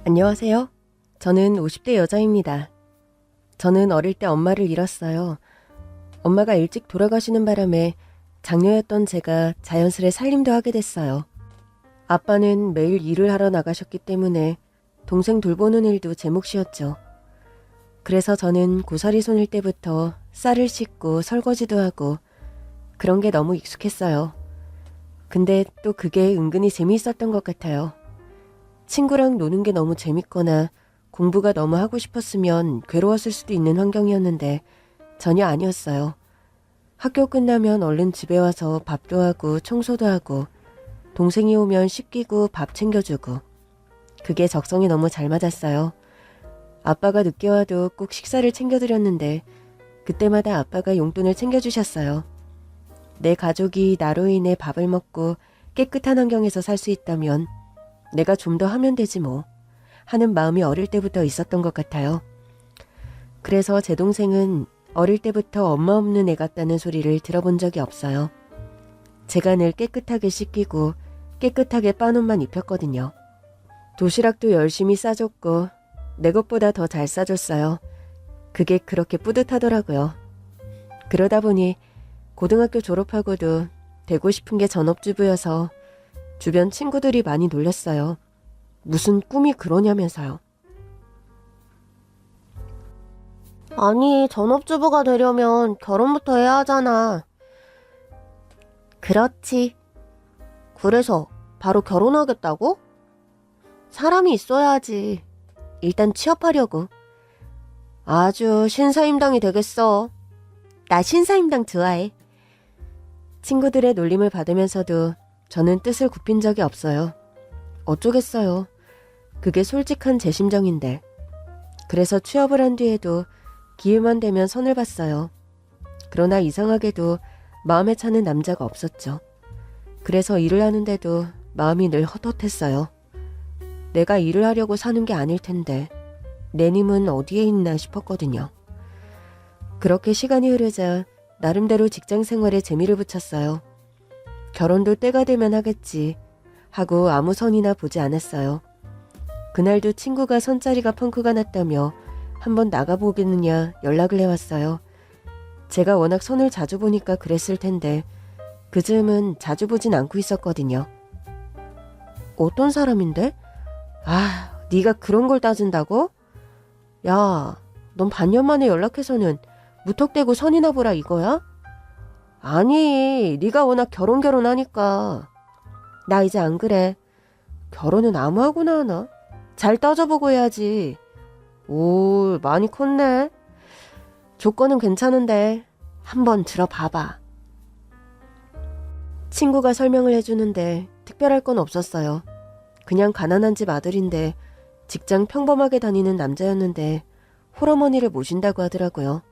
안녕하세요. 저는 50대 여자입니다. 저는 어릴 때 엄마를 잃었어요. 엄마가 일찍 돌아가시는 바람에 장녀였던 제가 자연스레 살림도 하게 됐어요. 아빠는 매일 일을 하러 나가셨기 때문에 동생 돌보는 일도 제 몫이었죠. 그래서 저는 고사리 손일 때부터 쌀을 씻고 설거지도 하고 그런 게 너무 익숙했어요. 근데 또 그게 은근히 재미있었던 것 같아요. 친구랑 노는 게 너무 재밌거나 공부가 너무 하고 싶었으면 괴로웠을 수도 있는 환경이었는데 전혀 아니었어요. 학교 끝나면 얼른 집에 와서 밥도 하고 청소도 하고 동생이 오면 씻기고 밥 챙겨주고 그게 적성이 너무 잘 맞았어요. 아빠가 늦게 와도 꼭 식사를 챙겨드렸는데 그때마다 아빠가 용돈을 챙겨주셨어요. 내 가족이 나로 인해 밥을 먹고 깨끗한 환경에서 살 수 있다면 내가 좀 더 하면 되지 뭐 하는 마음이 어릴 때부터 있었던 것 같아요. 그래서 제 동생은 어릴 때부터 엄마 없는 애 같다는 소리를 들어본 적이 없어요. 제가 늘 깨끗하게 씻기고 깨끗하게 빠옷만 입혔거든요. 도시락도 열심히 싸줬고 내 것보다 더 잘 싸줬어요. 그게 그렇게 뿌듯하더라고요. 그러다 보니 고등학교 졸업하고도 되고 싶은 게 전업주부여서 주변 친구들이 많이 놀렸어요. 무슨 꿈이 그러냐면서요. 아니, 전업주부가 되려면 결혼부터 해야 하잖아. 그렇지. 그래서 바로 결혼하겠다고? 사람이 있어야지. 일단 취업하려고. 아주 신사임당이 되겠어. 나 신사임당 좋아해. 친구들의 놀림을 받으면서도 저는 뜻을 굽힌 적이 없어요. 어쩌겠어요. 그게 솔직한 제 심정인데. 그래서 취업을 한 뒤에도 기회만 되면 선을 봤어요. 그러나 이상하게도 마음에 차는 남자가 없었죠. 그래서 일을 하는데도 마음이 늘 헛헛했어요. 내가 일을 하려고 사는 게 아닐 텐데 내 님은 어디에 있나 싶었거든요. 그렇게 시간이 흐르자 나름대로 직장 생활에 재미를 붙였어요. 결혼도 때가 되면 하겠지 하고 아무 선이나 보지 않았어요. 그날도 친구가 선자리가 펑크가 났다며 한번 나가보겠느냐 연락을 해왔어요. 제가 워낙 선을 자주 보니까 그랬을 텐데 그 즈음은 자주 보진 않고 있었거든요. 어떤 사람인데? 아, 네가 그런 걸 따진다고? 야, 넌 반년 만에 연락해서는 무턱대고 선이나 보라 이거야? 아니, 네가 워낙 결혼하니까. 나 이제 안 그래. 결혼은 아무 하고나 하나? 잘 따져보고 해야지. 오, 많이 컸네. 조건은 괜찮은데 한번 들어봐봐. 친구가 설명을 해주는데 특별할 건 없었어요. 그냥 가난한 집 아들인데 직장 평범하게 다니는 남자였는데 홀어머니를 모신다고 하더라고요.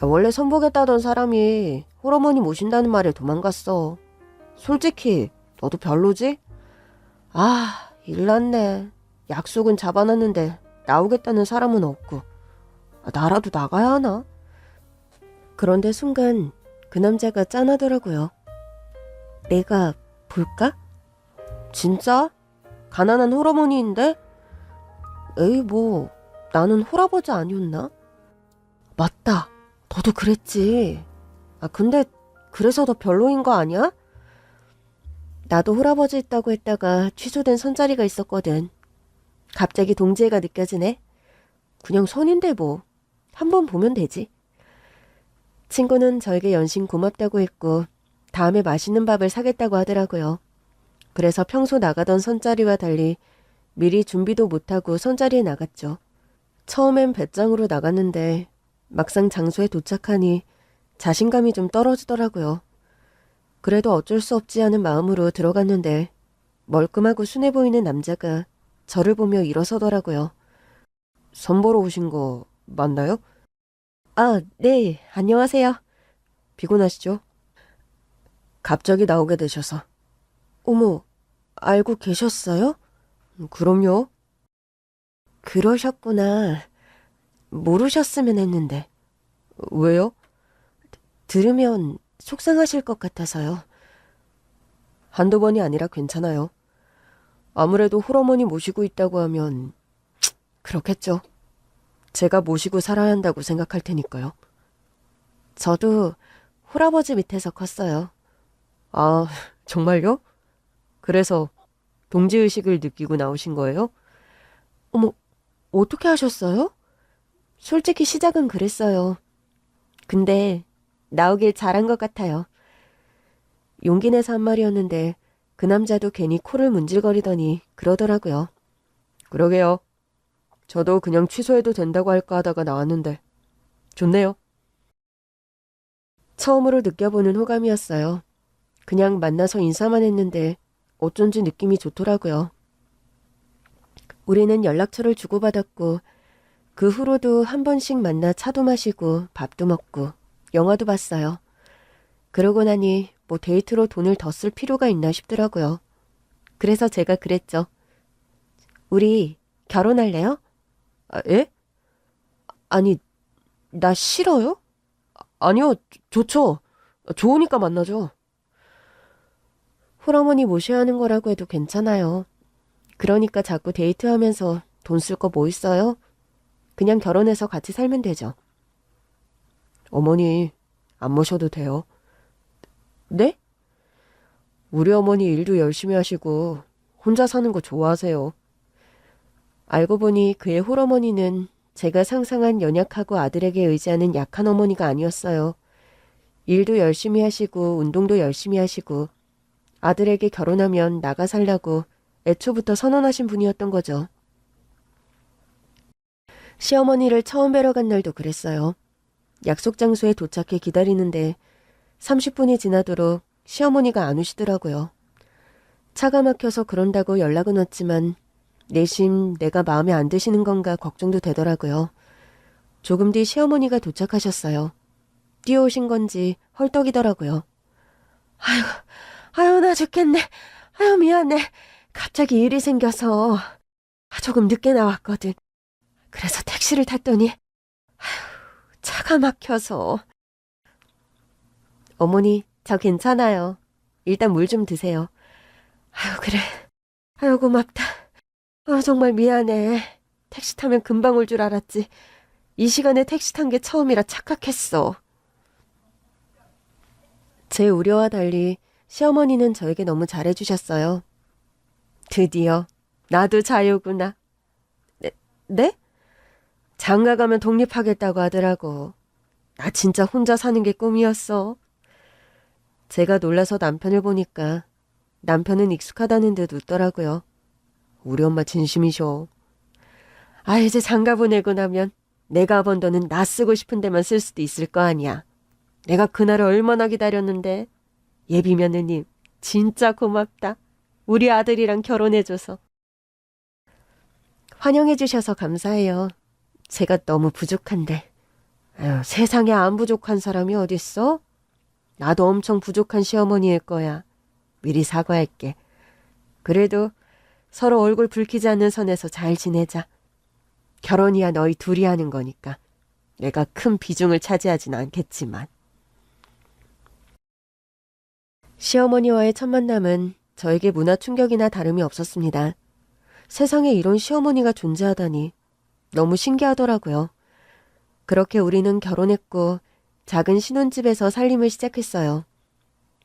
원래 선보겠다던 사람이 홀어머니 모신다는 말에 도망갔어. 솔직히 너도 별로지? 아, 일났네. 약속은 잡아놨는데 나오겠다는 사람은 없고 나라도 나가야 하나? 그런데 순간 그 남자가 짠하더라고요. 내가 볼까? 진짜? 가난한 홀어머니인데? 에이 뭐 나는 홀아버지 아니었나? 맞다. 너도 그랬지. 아 근데 그래서 더 별로인 거 아니야? 나도 홀아버지 있다고 했다가 취소된 선자리가 있었거든. 갑자기 동지애가 느껴지네. 그냥 선인데 뭐. 한번 보면 되지. 친구는 저에게 연신 고맙다고 했고 다음에 맛있는 밥을 사겠다고 하더라고요. 그래서 평소 나가던 선자리와 달리 미리 준비도 못하고 선자리에 나갔죠. 처음엔 배짱으로 나갔는데 막상 장소에 도착하니 자신감이 좀 떨어지더라고요. 그래도 어쩔 수 없지 하는 마음으로 들어갔는데 멀끔하고 순해 보이는 남자가 저를 보며 일어서더라고요. 선보러 오신 거 맞나요? 아, 네, 안녕하세요. 피곤하시죠? 갑자기 나오게 되셔서. 어머, 알고 계셨어요? 그럼요. 그러셨구나. 모르셨으면 했는데. 왜요? 들으면 속상하실 것 같아서요. 한두 번이 아니라 괜찮아요. 아무래도 홀어머니 모시고 있다고 하면 그렇겠죠. 제가 모시고 살아야 한다고 생각할 테니까요. 저도 홀아버지 밑에서 컸어요. 아, 정말요? 그래서 동지의식을 느끼고 나오신 거예요? 어머, 어떻게 하셨어요? 솔직히 시작은 그랬어요. 근데 나오길 잘한 것 같아요. 용기 내서 한 말이었는데 그 남자도 괜히 코를 문질거리더니 그러더라고요. 그러게요. 저도 그냥 취소해도 된다고 할까 하다가 나왔는데 좋네요. 처음으로 느껴보는 호감이었어요. 그냥 만나서 인사만 했는데 어쩐지 느낌이 좋더라고요. 우리는 연락처를 주고받았고 그 후로도 한 번씩 만나 차도 마시고 밥도 먹고 영화도 봤어요. 그러고 나니 뭐 데이트로 돈을 더 쓸 필요가 있나 싶더라고요. 그래서 제가 그랬죠. 우리 결혼할래요? 아, 예? 아니, 나 싫어요? 아니요, 좋죠. 좋으니까 만나죠. 홀어머니 모셔야 하는 거라고 해도 괜찮아요. 그러니까 자꾸 데이트하면서 돈 쓸 거 뭐 있어요? 그냥 결혼해서 같이 살면 되죠. 어머니, 안 모셔도 돼요. 네? 우리 어머니 일도 열심히 하시고 혼자 사는 거 좋아하세요. 알고 보니 그의 홀어머니는 제가 상상한 연약하고 아들에게 의지하는 약한 어머니가 아니었어요. 일도 열심히 하시고 운동도 열심히 하시고 아들에게 결혼하면 나가 살라고 애초부터 선언하신 분이었던 거죠. 시어머니를 처음 뵈러 간 날도 그랬어요. 약속 장소에 도착해 기다리는데 30분이 지나도록 시어머니가 안 오시더라고요. 차가 막혀서 그런다고 연락은 왔지만 내심 내가 마음에 안 드시는 건가 걱정도 되더라고요. 조금 뒤 시어머니가 도착하셨어요. 뛰어오신 건지 헐떡이더라고요. 아유, 나 죽겠네. 아유, 미안해. 갑자기 일이 생겨서 조금 늦게 나왔거든. 그래서 택시를 탔더니 차가 막혀서. 어머니, 저 괜찮아요. 일단 물 좀 드세요. 아유, 그래. 아유, 고맙다. 정말 미안해. 택시 타면 금방 올 줄 알았지. 이 시간에 택시 탄 게 처음이라 착각했어. 제 우려와 달리 시어머니는 저에게 너무 잘해주셨어요. 드디어 나도 자유구나. 네? 장가 가면 독립하겠다고 하더라고. 나 진짜 혼자 사는 게 꿈이었어. 제가 놀라서 남편을 보니까 남편은 익숙하다는 듯 웃더라고요. 우리 엄마 진심이셔. 이제 장가 보내고 나면 내가 번 돈은 나 쓰고 싶은 데만 쓸 수도 있을 거 아니야. 내가 그날을 얼마나 기다렸는데. 예비 며느님, 진짜 고맙다. 우리 아들이랑 결혼해줘서. 환영해주셔서 감사해요. 제가 너무 부족한데. 세상에 안 부족한 사람이 어딨어? 나도 엄청 부족한 시어머니일 거야. 미리 사과할게. 그래도 서로 얼굴 붉히지 않는 선에서 잘 지내자. 결혼이야 너희 둘이 하는 거니까. 내가 큰 비중을 차지하진 않겠지만. 시어머니와의 첫 만남은 저에게 문화 충격이나 다름이 없었습니다. 세상에 이런 시어머니가 존재하다니 너무 신기하더라고요. 그렇게 우리는 결혼했고 작은 신혼집에서 살림을 시작했어요.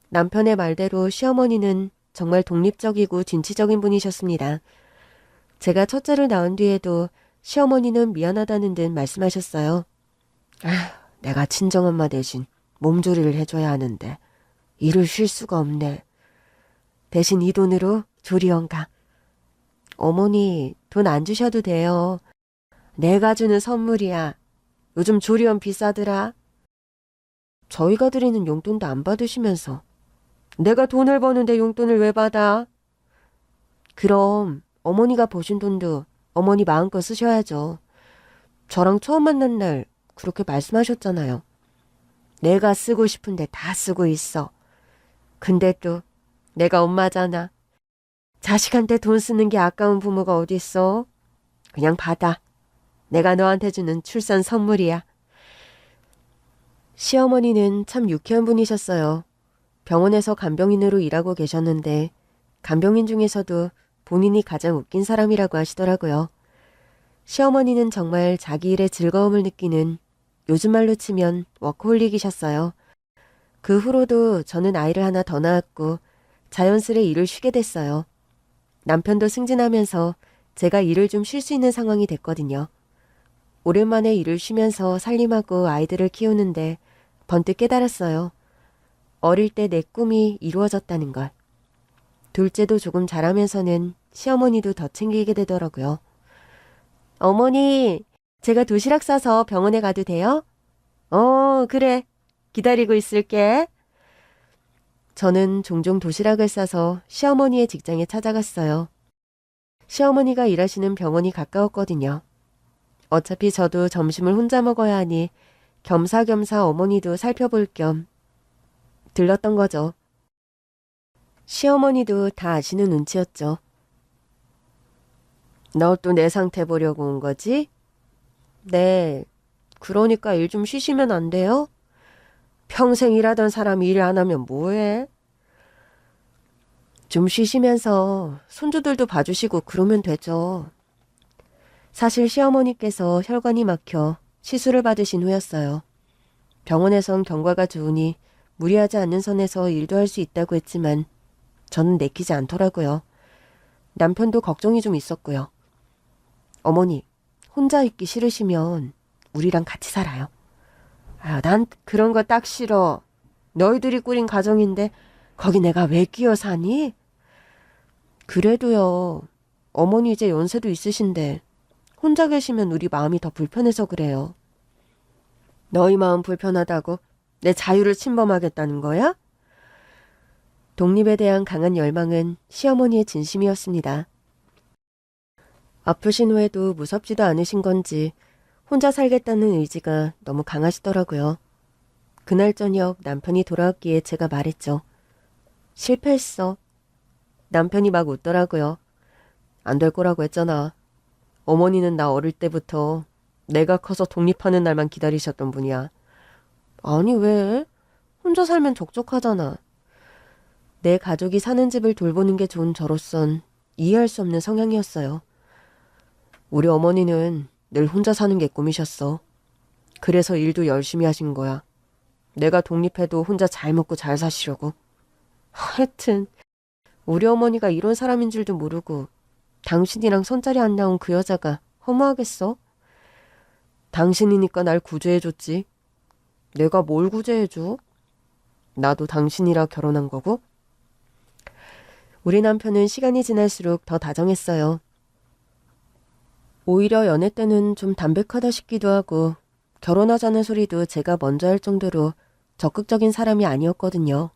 남편의 말대로 시어머니는 정말 독립적이고 진취적인 분이셨습니다. 제가 첫째를 낳은 뒤에도 시어머니는 미안하다는 듯 말씀하셨어요. 내가 친정엄마 대신 몸조리를 해줘야 하는데 일을 쉴 수가 없네. 대신 이 돈으로 조리원 가. 어머니, 돈 안 주셔도 돼요. 내가 주는 선물이야. 요즘 조리원 비싸더라. 저희가 드리는 용돈도 안 받으시면서 내가 돈을 버는데 용돈을 왜 받아? 그럼 어머니가 버신 돈도 어머니 마음껏 쓰셔야죠. 저랑 처음 만난 날 그렇게 말씀하셨잖아요. 내가 쓰고 싶은데 다 쓰고 있어. 근데 또 내가 엄마잖아. 자식한테 돈 쓰는 게 아까운 부모가 어디 있어? 그냥 받아. 내가 너한테 주는 출산 선물이야. 시어머니는 참 유쾌한 분이셨어요. 병원에서 간병인으로 일하고 계셨는데 간병인 중에서도 본인이 가장 웃긴 사람이라고 하시더라고요. 시어머니는 정말 자기 일에 즐거움을 느끼는 요즘 말로 치면 워커홀릭이셨어요. 그 후로도 저는 아이를 하나 더 낳았고 자연스레 일을 쉬게 됐어요. 남편도 승진하면서 제가 일을 좀 쉴 수 있는 상황이 됐거든요. 오랜만에 일을 쉬면서 살림하고 아이들을 키우는데 번뜩 깨달았어요. 어릴 때 내 꿈이 이루어졌다는 걸. 둘째도 조금 자라면서는 시어머니도 더 챙기게 되더라고요. 어머니, 제가 도시락 싸서 병원에 가도 돼요? 그래. 기다리고 있을게. 저는 종종 도시락을 싸서 시어머니의 직장에 찾아갔어요. 시어머니가 일하시는 병원이 가까웠거든요. 어차피 저도 점심을 혼자 먹어야 하니 겸사겸사 어머니도 살펴볼 겸 들렀던 거죠. 시어머니도 다 아시는 눈치였죠. 너 또 내 상태 보려고 온 거지? 네. 그러니까 일 좀 쉬시면 안 돼요? 평생 일하던 사람이 일 안 하면 뭐해? 좀 쉬시면서 손주들도 봐주시고 그러면 되죠. 사실 시어머니께서 혈관이 막혀 시술을 받으신 후였어요. 병원에선 경과가 좋으니 무리하지 않는 선에서 일도 할 수 있다고 했지만 저는 내키지 않더라고요. 남편도 걱정이 좀 있었고요. 어머니, 혼자 있기 싫으시면 우리랑 같이 살아요. 난 그런 거 딱 싫어. 너희들이 꾸린 가정인데 거기 내가 왜 끼어 사니? 그래도요. 어머니 이제 연세도 있으신데 혼자 계시면 우리 마음이 더 불편해서 그래요. 너희 마음 불편하다고 내 자유를 침범하겠다는 거야? 독립에 대한 강한 열망은 시어머니의 진심이었습니다. 아프신 후에도 무섭지도 않으신 건지 혼자 살겠다는 의지가 너무 강하시더라고요. 그날 저녁 남편이 돌아왔기에 제가 말했죠. 실패했어. 남편이 막 웃더라고요. 안 될 거라고 했잖아. 어머니는 나 어릴 때부터 내가 커서 독립하는 날만 기다리셨던 분이야. 아니 왜? 혼자 살면 적적하잖아. 내 가족이 사는 집을 돌보는 게 좋은 저로선 이해할 수 없는 성향이었어요. 우리 어머니는 늘 혼자 사는 게 꿈이셨어. 그래서 일도 열심히 하신 거야. 내가 독립해도 혼자 잘 먹고 잘 사시려고. 하여튼 우리 어머니가 이런 사람인 줄도 모르고 당신이랑 손자리 안 나온 그 여자가 허무하겠어? 당신이니까 날 구제해줬지. 내가 뭘 구제해줘? 나도 당신이라 결혼한 거고? 우리 남편은 시간이 지날수록 더 다정했어요. 오히려 연애 때는 좀 담백하다 싶기도 하고 결혼하자는 소리도 제가 먼저 할 정도로 적극적인 사람이 아니었거든요.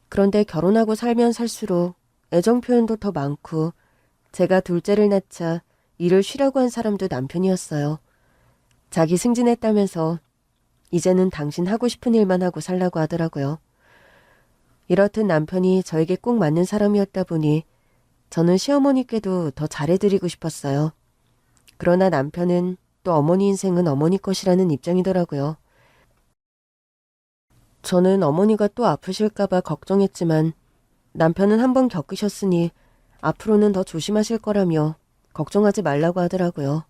그런데 결혼하고 살면 살수록 애정 표현도 더 많고 제가 둘째를 낳자 일을 쉬려고 한 사람도 남편이었어요. 자기 승진했다면서 이제는 당신 하고 싶은 일만 하고 살라고 하더라고요. 이렇듯 남편이 저에게 꼭 맞는 사람이었다 보니 저는 시어머니께도 더 잘해드리고 싶었어요. 그러나 남편은 또 어머니 인생은 어머니 것이라는 입장이더라고요. 저는 어머니가 또 아프실까봐 걱정했지만 남편은 한번 겪으셨으니 앞으로는 더 조심하실 거라며 걱정하지 말라고 하더라고요.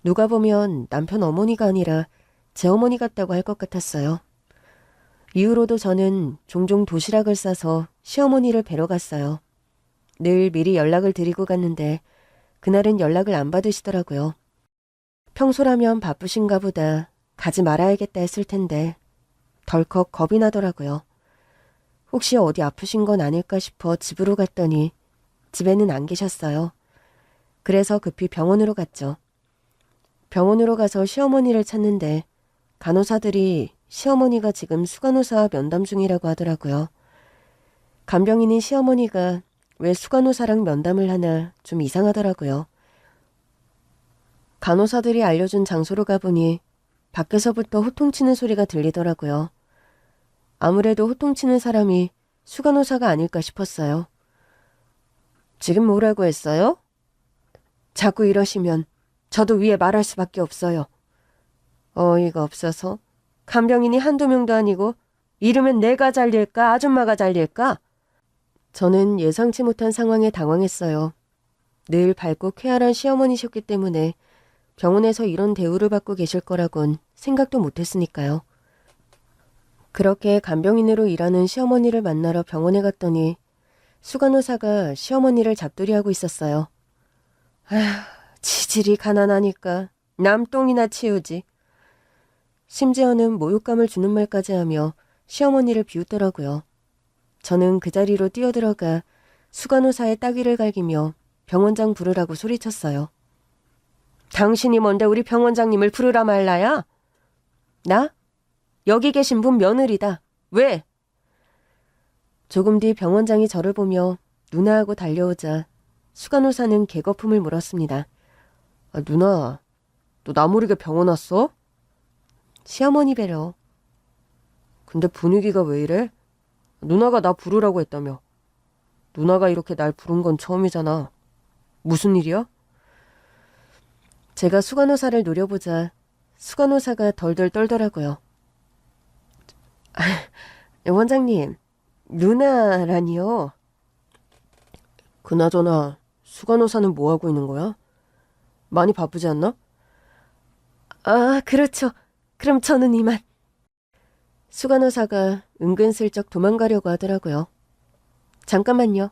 누가 보면 남편 어머니가 아니라 제 어머니 같다고 할 것 같았어요. 이후로도 저는 종종 도시락을 싸서 시어머니를 뵈러 갔어요. 늘 미리 연락을 드리고 갔는데 그날은 연락을 안 받으시더라고요. 평소라면 바쁘신가 보다 가지 말아야겠다 했을 텐데 덜컥 겁이 나더라고요. 혹시 어디 아프신 건 아닐까 싶어 집으로 갔더니 집에는 안 계셨어요. 그래서 급히 병원으로 갔죠. 병원으로 가서 시어머니를 찾는데 간호사들이 시어머니가 지금 수간호사와 면담 중이라고 하더라고요. 간병인인 시어머니가 왜 수간호사랑 면담을 하나 좀 이상하더라고요. 간호사들이 알려준 장소로 가보니 밖에서부터 호통치는 소리가 들리더라고요. 아무래도 호통치는 사람이 수간호사가 아닐까 싶었어요. 지금 뭐라고 했어요? 자꾸 이러시면 저도 위에 말할 수밖에 없어요. 어이가 없어서 간병인이 한두 명도 아니고 이러면 내가 잘릴까 아줌마가 잘릴까? 저는 예상치 못한 상황에 당황했어요. 늘 밝고 쾌활한 시어머니셨기 때문에 병원에서 이런 대우를 받고 계실 거라곤 생각도 못했으니까요. 그렇게 간병인으로 일하는 시어머니를 만나러 병원에 갔더니 수간호사가 시어머니를 잡돌이하고 있었어요. 아휴, 지질이 가난하니까 남 똥이나 치우지. 심지어는 모욕감을 주는 말까지 하며 시어머니를 비웃더라고요. 저는 그 자리로 뛰어들어가 수간호사의 따귀를 갈기며 병원장 부르라고 소리쳤어요. 당신이 뭔데 우리 병원장님을 부르라 말라야? 나? 여기 계신 분 며느리다. 왜? 조금 뒤 병원장이 저를 보며 누나하고 달려오자 수간호사는 개거품을 물었습니다. 아, 누나, 너 나 모르게 병원 왔어? 시어머니 뵈러. 근데 분위기가 왜 이래? 누나가 나 부르라고 했다며. 누나가 이렇게 날 부른 건 처음이잖아. 무슨 일이야? 제가 수간호사를 노려보자 수간호사가 덜덜 떨더라고요. 원장님, 누나라니요? 그나저나 수간호사는 뭐 하고 있는 거야? 많이 바쁘지 않나? 아, 그렇죠. 그럼 저는 이만. 수간호사가 은근슬쩍 도망가려고 하더라고요. 잠깐만요.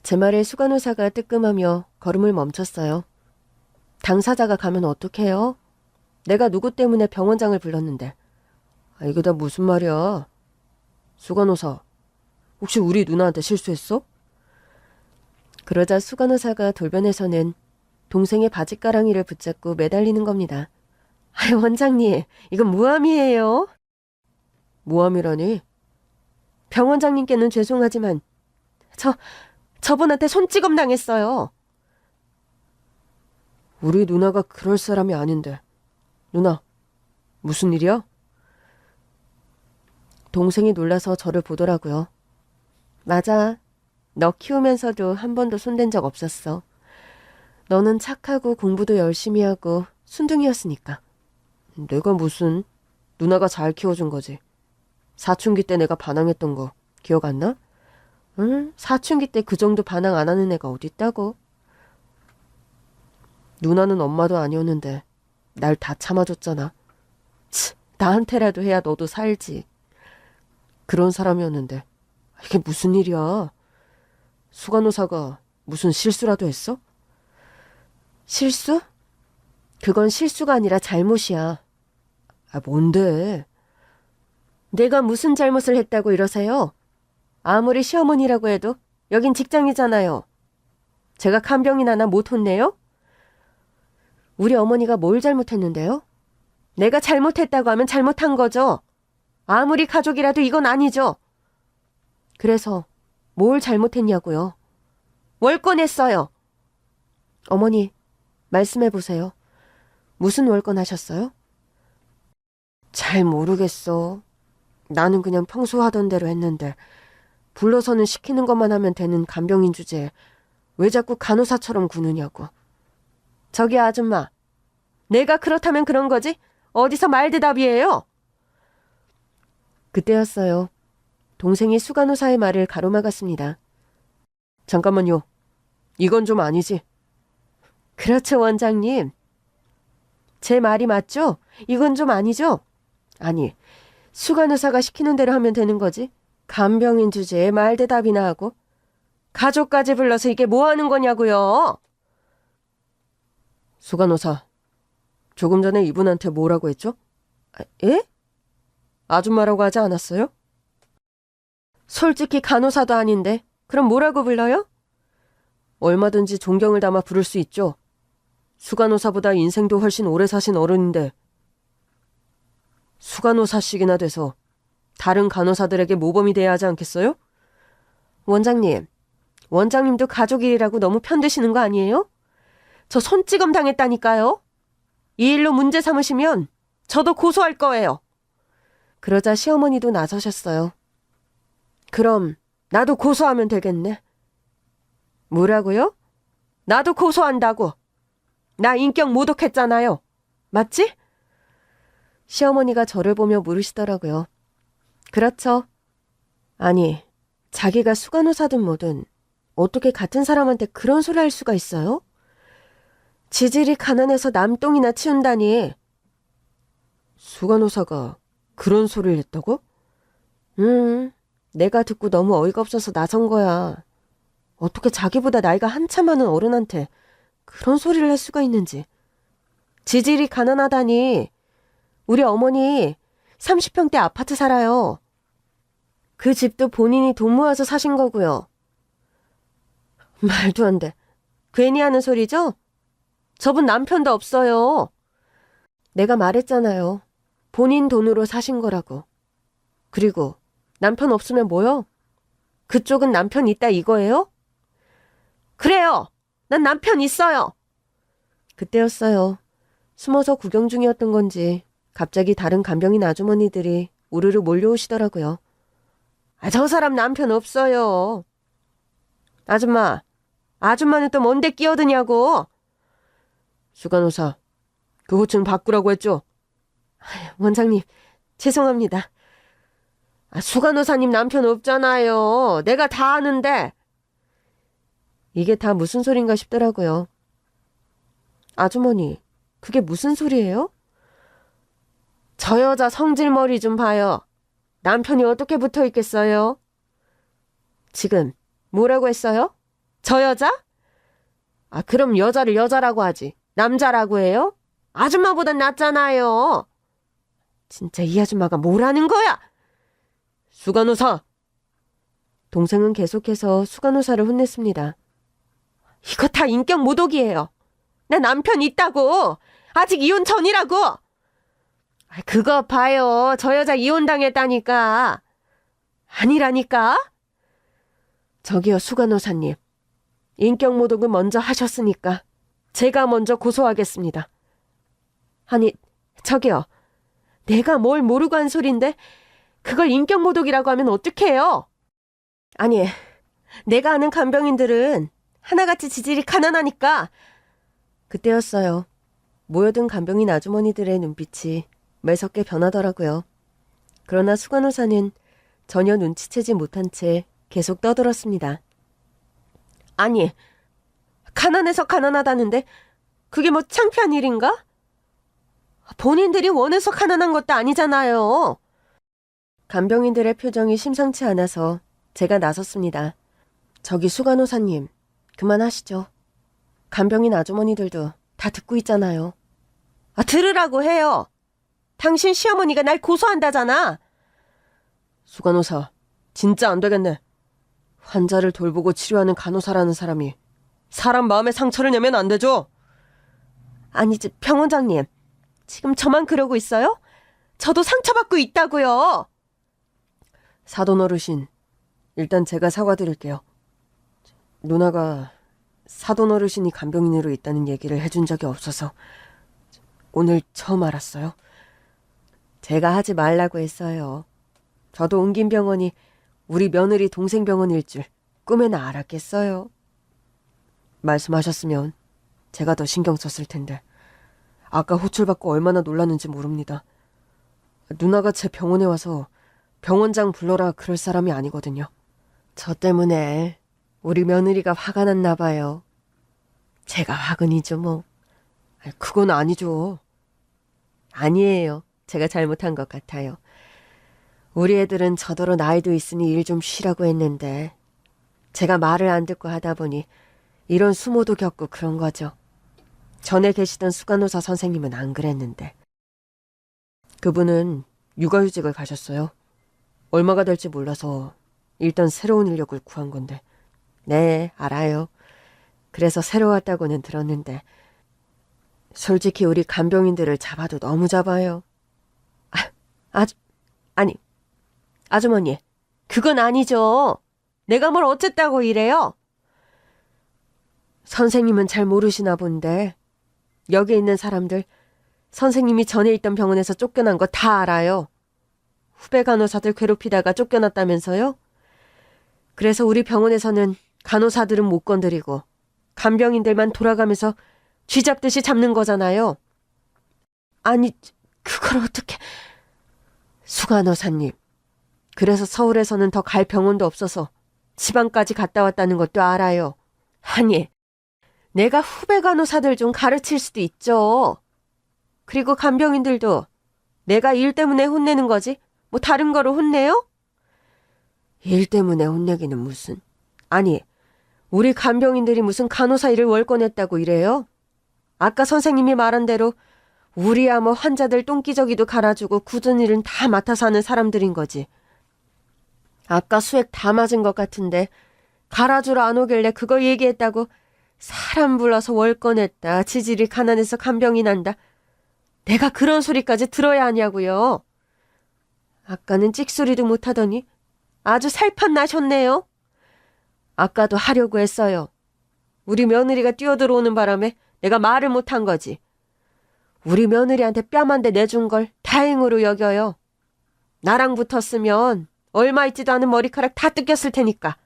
제 말에 수간호사가 뜨끔하며 걸음을 멈췄어요. 당사자가 가면 어떡해요? 내가 누구 때문에 병원장을 불렀는데. 아, 이게 다 무슨 말이야? 수간호사, 혹시 우리 누나한테 실수했어? 그러자 수간호사가 돌변해서는 동생의 바짓가랑이를 붙잡고 매달리는 겁니다. 아이, 원장님, 이건 무함이에요. 무함이라니? 병원장님께는 죄송하지만 저분한테 손찌검 당했어요. 우리 누나가 그럴 사람이 아닌데. 누나, 무슨 일이야? 동생이 놀라서 저를 보더라고요. 맞아. 너 키우면서도 한 번도 손댄 적 없었어. 너는 착하고 공부도 열심히 하고 순둥이였으니까. 내가 무슨, 누나가 잘 키워준 거지. 사춘기 때 내가 반항했던 거 기억 안 나? 응? 사춘기 때 그 정도 반항 안 하는 애가 어디 있다고. 누나는 엄마도 아니었는데 날 다 참아줬잖아. 나한테라도 해야 너도 살지. 그런 사람이었는데 이게 무슨 일이야. 수간호사가 무슨 실수라도 했어? 실수? 그건 실수가 아니라 잘못이야. 아, 뭔데? 내가 무슨 잘못을 했다고 이러세요? 아무리 시어머니라고 해도 여긴 직장이잖아요. 제가 간병인 하나 못 혼내요? 우리 어머니가 뭘 잘못했는데요? 내가 잘못했다고 하면 잘못한 거죠. 아무리 가족이라도 이건 아니죠. 그래서 뭘 잘못했냐고요? 월권 했어요. 어머니, 말씀해보세요. 무슨 월권 하셨어요? 잘 모르겠어. 나는 그냥 평소 하던 대로 했는데 불러서는 시키는 것만 하면 되는 간병인 주제에 왜 자꾸 간호사처럼 구느냐고. 저기 아줌마, 내가 그렇다면 그런 거지? 어디서 말대답이에요? 그때였어요. 동생이 수간호사의 말을 가로막았습니다. 잠깐만요. 이건 좀 아니지. 그렇죠, 원장님. 제 말이 맞죠? 이건 좀 아니죠? 아니, 수간호사가 시키는 대로 하면 되는 거지. 간병인 주제에 말대답이나 하고. 가족까지 불러서 이게 뭐 하는 거냐고요? 수간호사, 조금 전에 이분한테 뭐라고 했죠? 아, 예? 아줌마라고 하지 않았어요? 솔직히 간호사도 아닌데 그럼 뭐라고 불러요? 얼마든지 존경을 담아 부를 수 있죠. 수간호사보다 인생도 훨씬 오래 사신 어른인데 수간호사씩이나 돼서 다른 간호사들에게 모범이 돼야 하지 않겠어요? 원장님, 원장님도 가족 일이라고 너무 편드시는 거 아니에요? 저 손찌검 당했다니까요. 이 일로 문제 삼으시면 저도 고소할 거예요. 그러자 시어머니도 나서셨어요. 그럼 나도 고소하면 되겠네. 뭐라고요? 나도 고소한다고. 나 인격 모독했잖아요. 맞지? 시어머니가 저를 보며 물으시더라고요. 그렇죠. 아니, 자기가 수간호사든 뭐든 어떻게 같은 사람한테 그런 소리 할 수가 있어요? 지질이 가난해서 남똥이나 치운다니. 수간호사가 그런 소리를 했다고? 내가 듣고 너무 어이가 없어서 나선 거야. 어떻게 자기보다 나이가 한참 많은 어른한테 그런 소리를 할 수가 있는지. 지질이 가난하다니. 우리 어머니 30평대 아파트 살아요. 그 집도 본인이 돈 모아서 사신 거고요. 말도 안 돼. 괜히 하는 소리죠? 저분 남편도 없어요. 내가 말했잖아요. 본인 돈으로 사신 거라고. 그리고 남편 없으면 뭐요? 그쪽은 남편 있다 이거예요? 그래요. 난 남편 있어요. 그때였어요. 숨어서 구경 중이었던 건지 갑자기 다른 간병인 아주머니들이 우르르 몰려오시더라고요. 저 사람 남편 없어요. 아줌마는 또 뭔데 끼어드냐고. 수간호사, 그 호칭 바꾸라고 했죠? 원장님, 죄송합니다. 수간호사님 남편 없잖아요. 내가 다 아는데. 이게 다 무슨 소린가 싶더라고요. 아주머니, 그게 무슨 소리예요? 저 여자 성질머리 좀 봐요. 남편이 어떻게 붙어 있겠어요? 지금 뭐라고 했어요? 저 여자? 그럼 여자를 여자라고 하지. 남자라고 해요? 아줌마보단 낫잖아요. 진짜 이 아줌마가 뭐라는 거야? 수간호사! 동생은 계속해서 수간호사를 혼냈습니다. 이거 다 인격 모독이에요. 나 남편 있다고. 아직 이혼 전이라고. 그거 봐요. 저 여자 이혼당했다니까. 아니라니까. 저기요, 수간호사님. 인격 모독을 먼저 하셨으니까 제가 먼저 고소하겠습니다. 아니, 저기요. 내가 뭘 모르고 한 소린데 그걸 인격 모독이라고 하면 어떡해요? 아니, 내가 아는 간병인들은 하나같이 지질이 가난하니까. 그때였어요. 모여든 간병인 아주머니들의 눈빛이 매섭게 변하더라고요. 그러나 수간호사는 전혀 눈치채지 못한 채 계속 떠들었습니다. 아니, 가난해서 가난하다는데 그게 뭐 창피한 일인가? 본인들이 원해서 가난한 것도 아니잖아요. 간병인들의 표정이 심상치 않아서 제가 나섰습니다. 저기 수간호사님, 그만하시죠. 간병인 아주머니들도 다 듣고 있잖아요. 들으라고 해요. 당신 시어머니가 날 고소한다잖아. 수간호사, 진짜 안 되겠네. 환자를 돌보고 치료하는 간호사라는 사람이 사람 마음에 상처를 내면 안 되죠? 아니지, 병원장님. 지금 저만 그러고 있어요? 저도 상처받고 있다고요. 사돈 어르신, 일단 제가 사과드릴게요. 누나가 사돈 어르신이 간병인으로 있다는 얘기를 해준 적이 없어서 오늘 처음 알았어요. 제가 하지 말라고 했어요. 저도 옮긴 병원이 우리 며느리 동생 병원일 줄 꿈에나 알았겠어요. 말씀하셨으면 제가 더 신경 썼을 텐데 아까 호출받고 얼마나 놀랐는지 모릅니다. 누나가 제 병원에 와서 병원장 불러라 그럴 사람이 아니거든요. 저 때문에 우리 며느리가 화가 났나 봐요. 제가 화근이죠 뭐. 그건 아니죠. 아니에요. 제가 잘못한 것 같아요. 우리 애들은 저더러 나이도 있으니 일 좀 쉬라고 했는데 제가 말을 안 듣고 하다 보니 이런 수모도 겪고 그런 거죠. 전에 계시던 수간호사 선생님은 안 그랬는데. 그분은 육아휴직을 가셨어요. 얼마가 될지 몰라서 일단 새로운 인력을 구한 건데. 네, 알아요. 그래서 새로 왔다고는 들었는데 솔직히 우리 간병인들을 잡아도 너무 잡아요. 아니, 아주머니, 그건 아니죠. 내가 뭘 어쨌다고 이래요? 선생님은 잘 모르시나 본데 여기 있는 사람들 선생님이 전에 있던 병원에서 쫓겨난 거 다 알아요. 후배 간호사들 괴롭히다가 쫓겨났다면서요? 그래서 우리 병원에서는 간호사들은 못 건드리고 간병인들만 돌아가면서 쥐잡듯이 잡는 거잖아요. 아니, 그걸 어떻게... 수간호사님, 그래서 서울에서는 더 갈 병원도 없어서 지방까지 갔다 왔다는 것도 알아요. 아니, 내가 후배 간호사들 좀 가르칠 수도 있죠. 그리고 간병인들도 내가 일 때문에 혼내는 거지 뭐 다른 거로 혼내요? 일 때문에 혼내기는 무슨. 아니, 우리 간병인들이 무슨 간호사 일을 월권했다고 이래요? 아까 선생님이 말한 대로 우리야 뭐 환자들 똥기저귀도 갈아주고 굳은 일은 다 맡아서 하는 사람들인 거지. 아까 수액 다 맞은 것 같은데 갈아주러 안 오길래 그거 얘기했다고 사람 불러서 월권했다. 지질이 가난해서 간병이 난다. 내가 그런 소리까지 들어야 하냐고요. 아까는 찍소리도 못하더니 아주 살판 나셨네요. 아까도 하려고 했어요. 우리 며느리가 뛰어들어오는 바람에 내가 말을 못한 거지. 우리 며느리한테 뺨 한 대 내준 걸 다행으로 여겨요. 나랑 붙었으면 얼마 있지도 않은 머리카락 다 뜯겼을 테니까.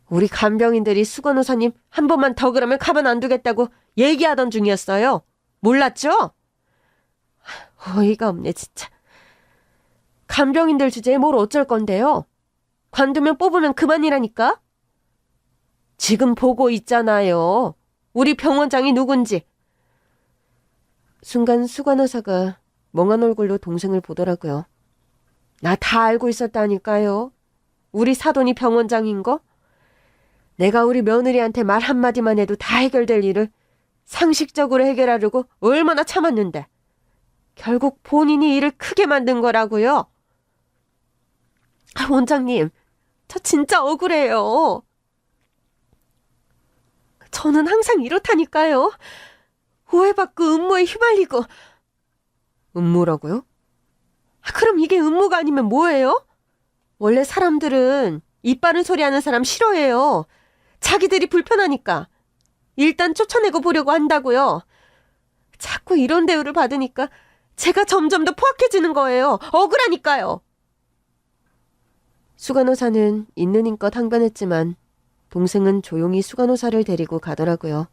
우리 간병인들이 수건호사님 한 번만 더 그러면 가만 안 두겠다고 얘기하던 중이었어요. 몰랐죠? 어이가 없네 진짜. 간병인들 주제에 뭘 어쩔 건데요. 관두면 뽑으면 그만이라니까. 지금 보고 있잖아요. 우리 병원장이 누군지. 순간 수간호사가 멍한 얼굴로 동생을 보더라고요. 나 다 알고 있었다니까요. 우리 사돈이 병원장인 거. 내가 우리 며느리한테 말 한마디만 해도 다 해결될 일을 상식적으로 해결하려고 얼마나 참았는데. 결국 본인이 일을 크게 만든 거라고요. 원장님, 저 진짜 억울해요. 저는 항상 이렇다니까요. 오해받고 음모에 휘말리고. 음모라고요? 그럼 이게 음모가 아니면 뭐예요? 원래 사람들은 입 바른 소리 하는 사람 싫어해요. 자기들이 불편하니까. 일단 쫓아내고 보려고 한다고요. 자꾸 이런 대우를 받으니까 제가 점점 더 포악해지는 거예요. 억울하니까요. 수간호사는 있는 힘껏 항변했지만 동생은 조용히 수간호사를 데리고 가더라고요.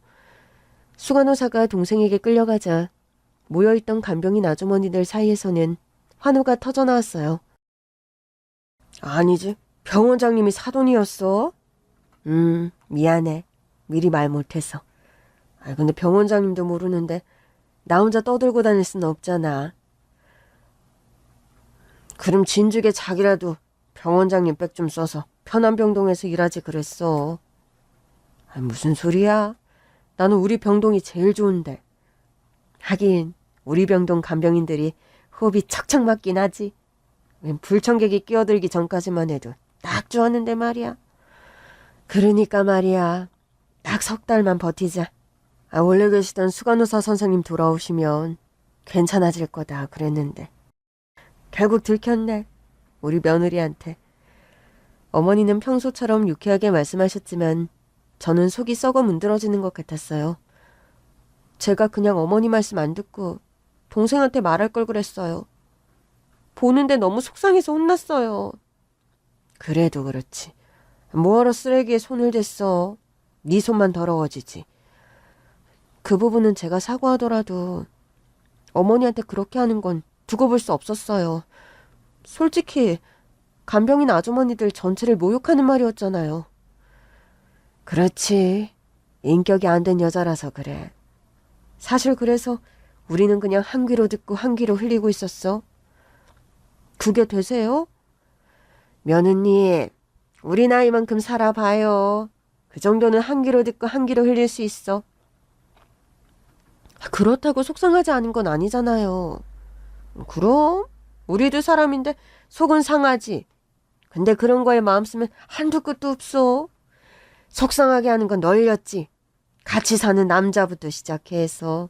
수간호사가 동생에게 끌려가자 모여있던 간병인 아주머니들 사이에서는 환호가 터져나왔어요. 아니지, 병원장님이 사돈이었어? 미안해. 미리 말 못해서. 근데 병원장님도 모르는데 나 혼자 떠들고 다닐 수는 없잖아. 그럼 진즉에 자기라도 병원장님 백 좀 써서 편한 병동에서 일하지 그랬어. 무슨 소리야? 나는 우리 병동이 제일 좋은데. 하긴 우리 병동 간병인들이 호흡이 척척 맞긴 하지. 불청객이 끼어들기 전까지만 해도 딱 좋았는데 말이야. 그러니까 말이야. 딱 석 달만 버티자. 원래 계시던 수간호사 선생님 돌아오시면 괜찮아질 거다 그랬는데. 결국 들켰네. 우리 며느리한테. 어머니는 평소처럼 유쾌하게 말씀하셨지만 저는 속이 썩어 문드러지는 것 같았어요. 제가 그냥 어머니 말씀 안 듣고 동생한테 말할 걸 그랬어요. 보는데 너무 속상해서 혼났어요. 그래도 그렇지. 뭐하러 쓰레기에 손을 댔어. 네 손만 더러워지지. 그 부분은 제가 사과하더라도 어머니한테 그렇게 하는 건 두고 볼 수 없었어요. 솔직히 간병인 아주머니들 전체를 모욕하는 말이었잖아요. 그렇지. 인격이 안 된 여자라서 그래. 사실 그래서 우리는 그냥 한 귀로 듣고 한 귀로 흘리고 있었어. 그게 되세요? 며느님, 우리 나이만큼 살아봐요. 그 정도는 한 귀로 듣고 한 귀로 흘릴 수 있어. 그렇다고 속상하지 않은 건 아니잖아요. 그럼 우리도 사람인데 속은 상하지. 근데 그런 거에 마음 쓰면 한두 끝도 없어. 속상하게 하는 건 널렸지. 같이 사는 남자부터 시작해서.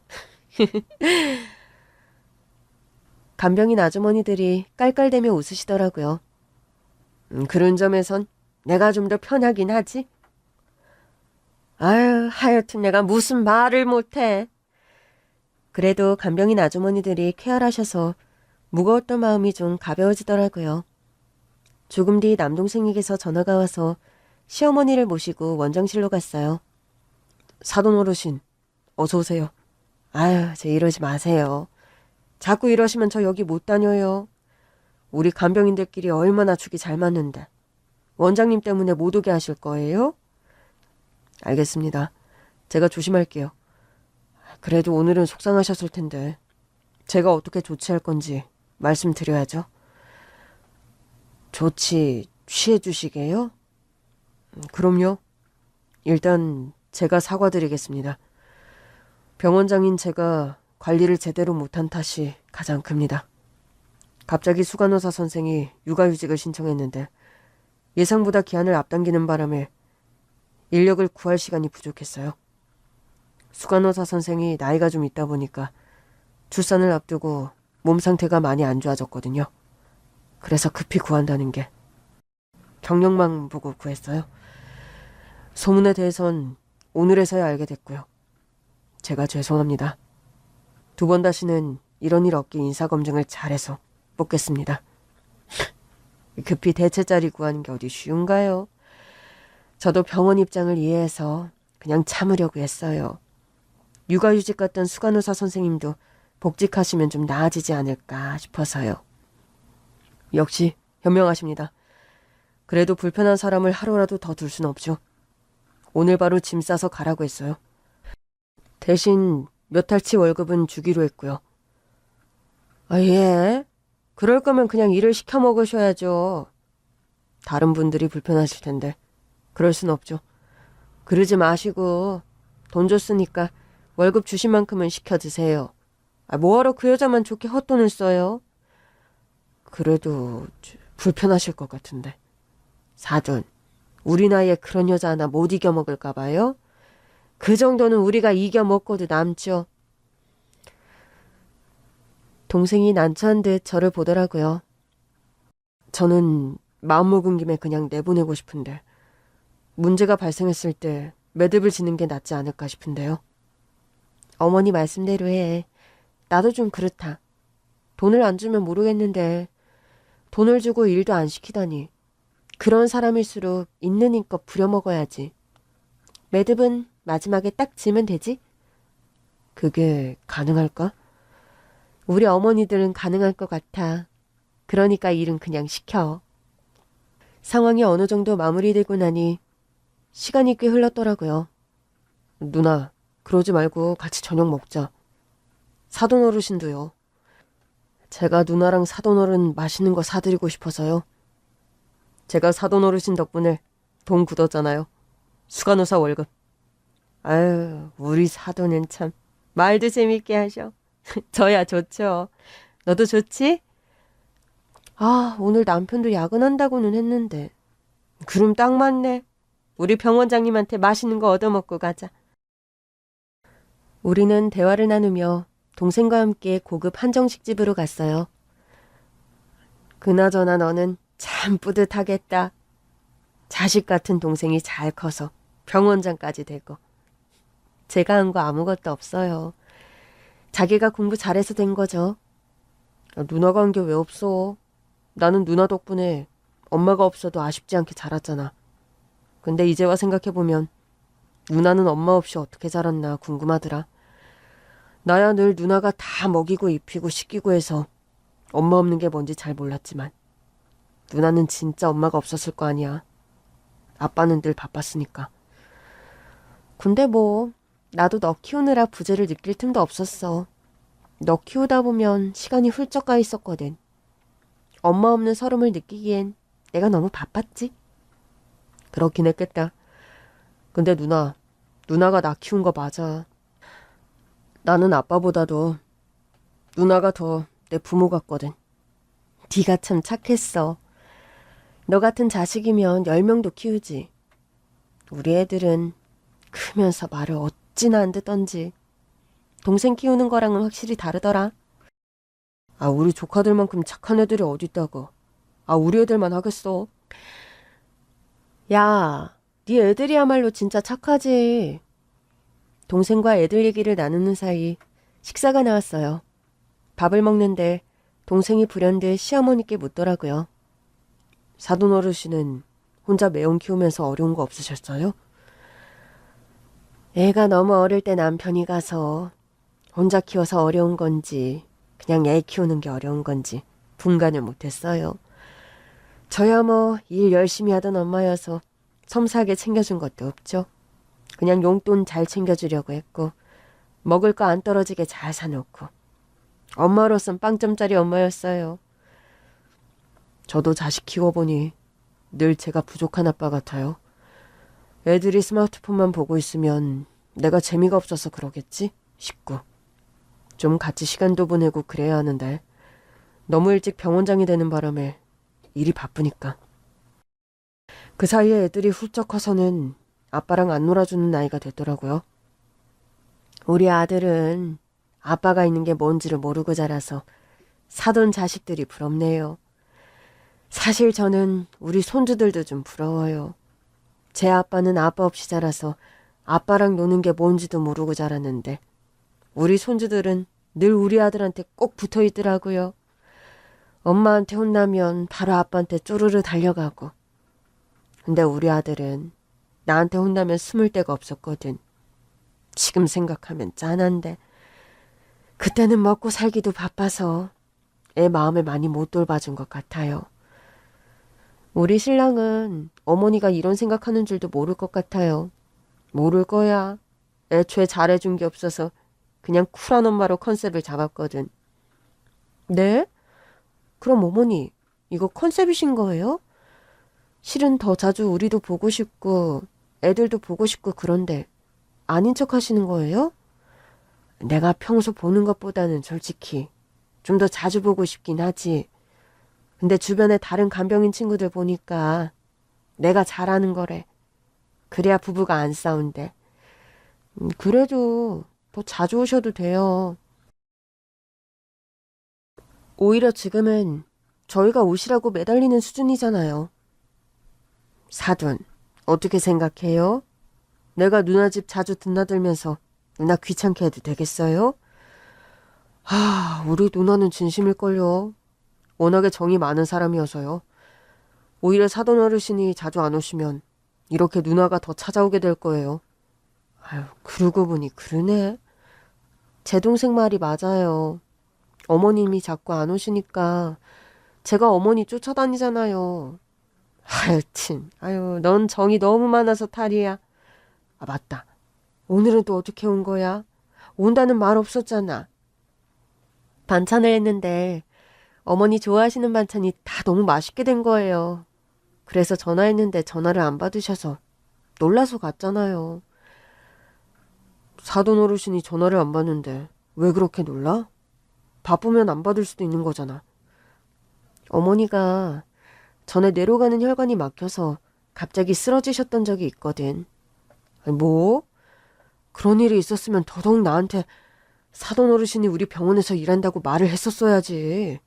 간병인 아주머니들이 깔깔대며 웃으시더라고요. 그런 점에선 내가 좀 더 편하긴 하지. 하여튼 내가 무슨 말을 못해. 그래도 간병인 아주머니들이 쾌활하셔서 무거웠던 마음이 좀 가벼워지더라고요. 조금 뒤 남동생에게서 전화가 와서 시어머니를 모시고 원장실로 갔어요. 사돈 어르신, 어서 오세요. 저 이러지 마세요. 자꾸 이러시면 저 여기 못 다녀요. 우리 간병인들끼리 얼마나 죽이 잘 맞는데. 원장님 때문에 못 오게 하실 거예요? 알겠습니다. 제가 조심할게요. 그래도 오늘은 속상하셨을 텐데 제가 어떻게 조치할 건지 말씀드려야죠. 조치 취해 주시게요? 그럼요. 일단 제가 사과드리겠습니다. 병원장인 제가 관리를 제대로 못한 탓이 가장 큽니다. 갑자기 수간호사 선생이 육아휴직을 신청했는데 예상보다 기한을 앞당기는 바람에 인력을 구할 시간이 부족했어요. 수간호사 선생이 나이가 좀 있다 보니까 출산을 앞두고 몸 상태가 많이 안 좋아졌거든요. 그래서 급히 구한다는 게 경력만 보고 구했어요. 소문에 대해선 오늘에서야 알게 됐고요. 제가 죄송합니다. 두 번 다시는 이런 일 없게 인사검증을 잘해서 뽑겠습니다. 급히 대체 자리 구하는 게 어디 쉬운가요? 저도 병원 입장을 이해해서 그냥 참으려고 했어요. 육아휴직 갔던 수간호사 선생님도 복직하시면 좀 나아지지 않을까 싶어서요. 역시 현명하십니다. 그래도 불편한 사람을 하루라도 더 둘 순 없죠. 오늘 바로 짐 싸서 가라고 했어요. 대신 몇 달치 월급은 주기로 했고요. 아, 예? 그럴 거면 그냥 일을 시켜 먹으셔야죠. 다른 분들이 불편하실 텐데 그럴 순 없죠. 그러지 마시고 돈 줬으니까 월급 주신 만큼은 시켜 드세요. 뭐하러 그 여자만 좋게 헛돈을 써요? 그래도 불편하실 것 같은데. 사돈, 우리 나이에 그런 여자 하나 못 이겨 먹을까 봐요? 그 정도는 우리가 이겨 먹고도 남죠. 동생이 난처한 듯 저를 보더라고요. 저는 마음먹은 김에 그냥 내보내고 싶은데 문제가 발생했을 때 매듭을 짓는 게 낫지 않을까 싶은데요. 어머니 말씀대로 해. 나도 좀 그렇다. 돈을 안 주면 모르겠는데 돈을 주고 일도 안 시키다니. 그런 사람일수록 있는 힘껏 부려먹어야지. 매듭은 마지막에 딱 지면 되지? 그게 가능할까? 우리 어머니들은 가능할 것 같아. 그러니까 일은 그냥 시켜. 상황이 어느 정도 마무리되고 나니 시간이 꽤 흘렀더라고요. 누나, 그러지 말고 같이 저녁 먹자. 사돈 어르신도요. 제가 누나랑 사돈 어른 맛있는 거 사드리고 싶어서요. 제가 사돈 어르신 덕분에 돈 굳었잖아요. 수간호사 월급. 아유, 우리 사돈은 참 말도 재밌게 하셔. 저야 좋죠. 너도 좋지? 아, 오늘 남편도 야근한다고는 했는데. 그럼 딱 맞네. 우리 병원장님한테 맛있는 거 얻어먹고 가자. 우리는 대화를 나누며 동생과 함께 고급 한정식집으로 갔어요. 그나저나 너는 참 뿌듯하겠다. 자식 같은 동생이 잘 커서 병원장까지 되고. 제가 한 거 아무것도 없어요. 자기가 공부 잘해서 된 거죠. 누나가 한 게 왜 없어? 나는 누나 덕분에 엄마가 없어도 아쉽지 않게 자랐잖아. 근데 이제와 생각해보면 누나는 엄마 없이 어떻게 자랐나 궁금하더라. 나야 늘 누나가 다 먹이고 입히고 씻기고 해서 엄마 없는 게 뭔지 잘 몰랐지만 누나는 진짜 엄마가 없었을 거 아니야. 아빠는 늘 바빴으니까. 근데 뭐 나도 너 키우느라 부재를 느낄 틈도 없었어. 너 키우다 보면 시간이 훌쩍 가 있었거든. 엄마 없는 서름을 느끼기엔 내가 너무 바빴지? 그렇긴 했겠다. 근데 누나가 나 키운 거 맞아. 나는 아빠보다도 누나가 더 내 부모 같거든. 네가 참 착했어. 너 같은 자식이면 10명도 키우지. 우리 애들은 크면서 말을 어찌나 안 듣던지. 동생 키우는 거랑은 확실히 다르더라. 우리 조카들만큼 착한 애들이 어딨다고. 우리 애들만 하겠어. 야, 네 애들이야말로 진짜 착하지. 동생과 애들 얘기를 나누는 사이 식사가 나왔어요. 밥을 먹는데 동생이 불현듯 시어머니께 묻더라고요. 사돈 어르신은 혼자 매운 키우면서 어려운 거 없으셨어요? 애가 너무 어릴 때 남편이 가서 혼자 키워서 어려운 건지 그냥 애 키우는 게 어려운 건지 분간을 못했어요. 저야 뭐 일 열심히 하던 엄마여서 섬세하게 챙겨준 것도 없죠. 그냥 용돈 잘 챙겨주려고 했고 먹을 거 안 떨어지게 잘 사놓고 엄마로선 빵점짜리 엄마였어요. 저도 자식 키워보니 늘 제가 부족한 아빠 같아요. 애들이 스마트폰만 보고 있으면 내가 재미가 없어서 그러겠지 싶고 좀 같이 시간도 보내고 그래야 하는데 너무 일찍 병원장이 되는 바람에 일이 바쁘니까. 그 사이에 애들이 훌쩍 커서는 아빠랑 안 놀아주는 나이가 됐더라고요. 우리 아들은 아빠가 있는 게 뭔지를 모르고 자라서 사돈 자식들이 부럽네요. 사실 저는 우리 손주들도 좀 부러워요. 제 아빠는 아빠 없이 자라서 아빠랑 노는 게 뭔지도 모르고 자랐는데 우리 손주들은 늘 우리 아들한테 꼭 붙어 있더라고요. 엄마한테 혼나면 바로 아빠한테 쪼르르 달려가고. 근데 우리 아들은 나한테 혼나면 숨을 데가 없었거든. 지금 생각하면 짠한데 그때는 먹고 살기도 바빠서 애 마음을 많이 못 돌봐준 것 같아요. 우리 신랑은 어머니가 이런 생각하는 줄도 모를 것 같아요. 모를 거야. 애초에 잘해준 게 없어서 그냥 쿨한 엄마로 컨셉을 잡았거든. 네? 그럼 어머니, 이거 컨셉이신 거예요? 실은 더 자주 우리도 보고 싶고 애들도 보고 싶고 그런데 아닌 척 하시는 거예요? 내가 평소 보는 것보다는 솔직히 좀 더 자주 보고 싶긴 하지. 근데 주변에 다른 간병인 친구들 보니까 내가 잘하는 거래. 그래야 부부가 안 싸운대. 그래도 더 자주 오셔도 돼요. 오히려 지금은 저희가 오시라고 매달리는 수준이잖아요. 사돈, 어떻게 생각해요? 내가 누나 집 자주 드나들면서 누나 귀찮게 해도 되겠어요? 우리 누나는 진심일걸요. 워낙에 정이 많은 사람이어서요. 오히려 사돈 어르신이 자주 안 오시면 이렇게 누나가 더 찾아오게 될 거예요. 그러고 보니 그러네. 제 동생 말이 맞아요. 어머님이 자꾸 안 오시니까 제가 어머니 쫓아다니잖아요. 하여튼, 넌 정이 너무 많아서 탈이야. 맞다. 오늘은 또 어떻게 온 거야? 온다는 말 없었잖아. 반찬을 했는데 어머니 좋아하시는 반찬이 다 너무 맛있게 된 거예요. 그래서 전화했는데 전화를 안 받으셔서 놀라서 갔잖아요. 사돈 어르신이 전화를 안 받는데 왜 그렇게 놀라? 바쁘면 안 받을 수도 있는 거잖아. 어머니가 전에 뇌로 가는 혈관이 막혀서 갑자기 쓰러지셨던 적이 있거든. 뭐? 그런 일이 있었으면 더더욱 나한테 사돈 어르신이 우리 병원에서 일한다고 말을 했었어야지.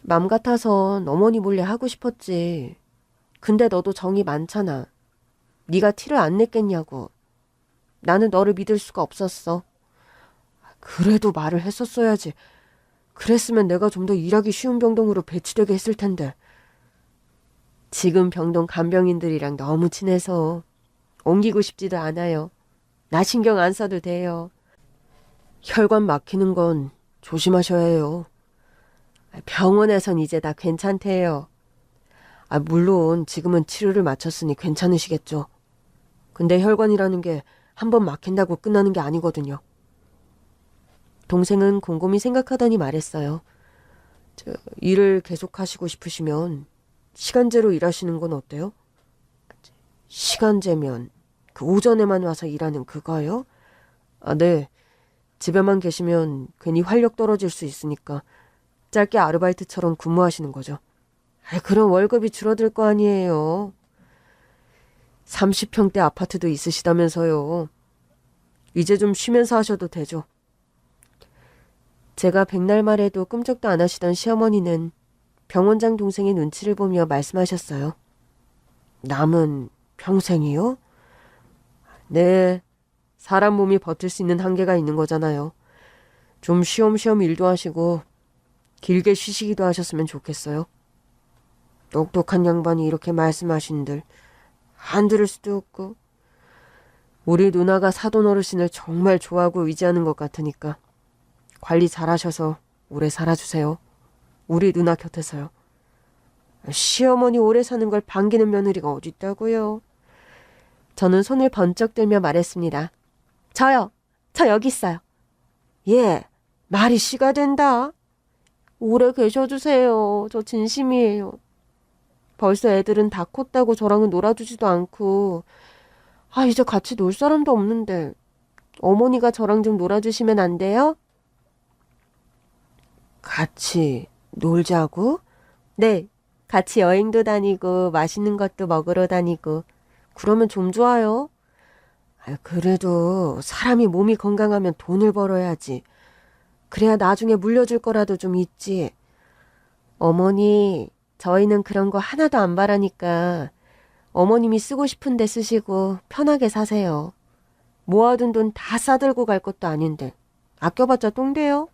맘 같아선 어머니 몰래 하고 싶었지. 근데 너도 정이 많잖아. 네가 티를 안 냈겠냐고. 나는 너를 믿을 수가 없었어. 그래도 말을 했었어야지. 그랬으면 내가 좀 더 일하기 쉬운 병동으로 배치되게 했을 텐데. 지금 병동 간병인들이랑 너무 친해서 옮기고 싶지도 않아요. 나 신경 안 써도 돼요. 혈관 막히는 건 조심하셔야 해요. 병원에선 이제 다 괜찮대요. 물론 지금은 치료를 마쳤으니 괜찮으시겠죠. 근데 혈관이라는 게 한 번 막힌다고 끝나는 게 아니거든요. 동생은 곰곰이 생각하더니 말했어요. 일을 계속하시고 싶으시면 시간제로 일하시는 건 어때요? 시간제면 그 오전에만 와서 일하는 그거요? 네. 집에만 계시면 괜히 활력 떨어질 수 있으니까 짧게 아르바이트처럼 근무하시는 거죠. 그럼 월급이 줄어들 거 아니에요. 30평대 아파트도 있으시다면서요. 이제 좀 쉬면서 하셔도 되죠. 제가 백날 말해도 끔찍도 안 하시던 시어머니는 병원장 동생의 눈치를 보며 말씀하셨어요. 남은 평생이요? 네, 사람 몸이 버틸 수 있는 한계가 있는 거잖아요. 좀 쉬엄쉬엄 일도 하시고 길게 쉬시기도 하셨으면 좋겠어요. 똑똑한 양반이 이렇게 말씀하신들 안 들을 수도 없고. 우리 누나가 사돈 어르신을 정말 좋아하고 의지하는 것 같으니까 관리 잘하셔서 오래 살아주세요. 우리 누나 곁에서요. 시어머니 오래 사는 걸 반기는 며느리가 어딨다고요. 저는 손을 번쩍 들며 말했습니다. 저요. 저 여기 있어요. 예, 말이 씨가 된다. 오래 계셔주세요. 저 진심이에요. 벌써 애들은 다 컸다고 저랑은 놀아주지도 않고 이제 같이 놀 사람도 없는데 어머니가 저랑 좀 놀아주시면 안 돼요? 같이 놀자고? 네, 같이 여행도 다니고 맛있는 것도 먹으러 다니고 그러면 좀 좋아요. 그래도 사람이 몸이 건강하면 돈을 벌어야지. 그래야 나중에 물려줄 거라도 좀 있지. 어머니, 저희는 그런 거 하나도 안 바라니까 어머님이 쓰고 싶은데 쓰시고 편하게 사세요. 모아둔 돈 다 싸들고 갈 것도 아닌데 아껴봤자 똥돼요?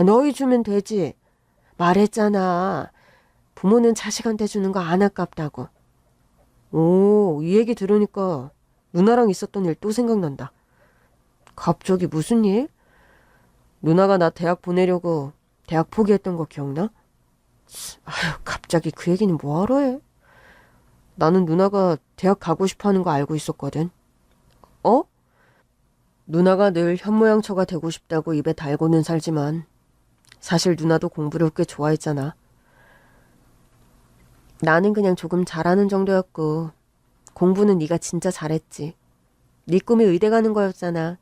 너희 주면 되지. 말했잖아. 부모는 자식한테 주는 거 안 아깝다고. 오, 이 얘기 들으니까 누나랑 있었던 일 또 생각난다. 갑자기 무슨 일? 누나가 나 대학 보내려고 대학 포기했던 거 기억나? 갑자기 그 얘기는 뭐하러 해? 나는 누나가 대학 가고 싶어 하는 거 알고 있었거든. 어? 누나가 늘 현모양처가 되고 싶다고 입에 달고는 살지만 사실 누나도 공부를 꽤 좋아했잖아. 나는 그냥 조금 잘하는 정도였고 공부는 네가 진짜 잘했지. 네 꿈이 의대 가는 거였잖아.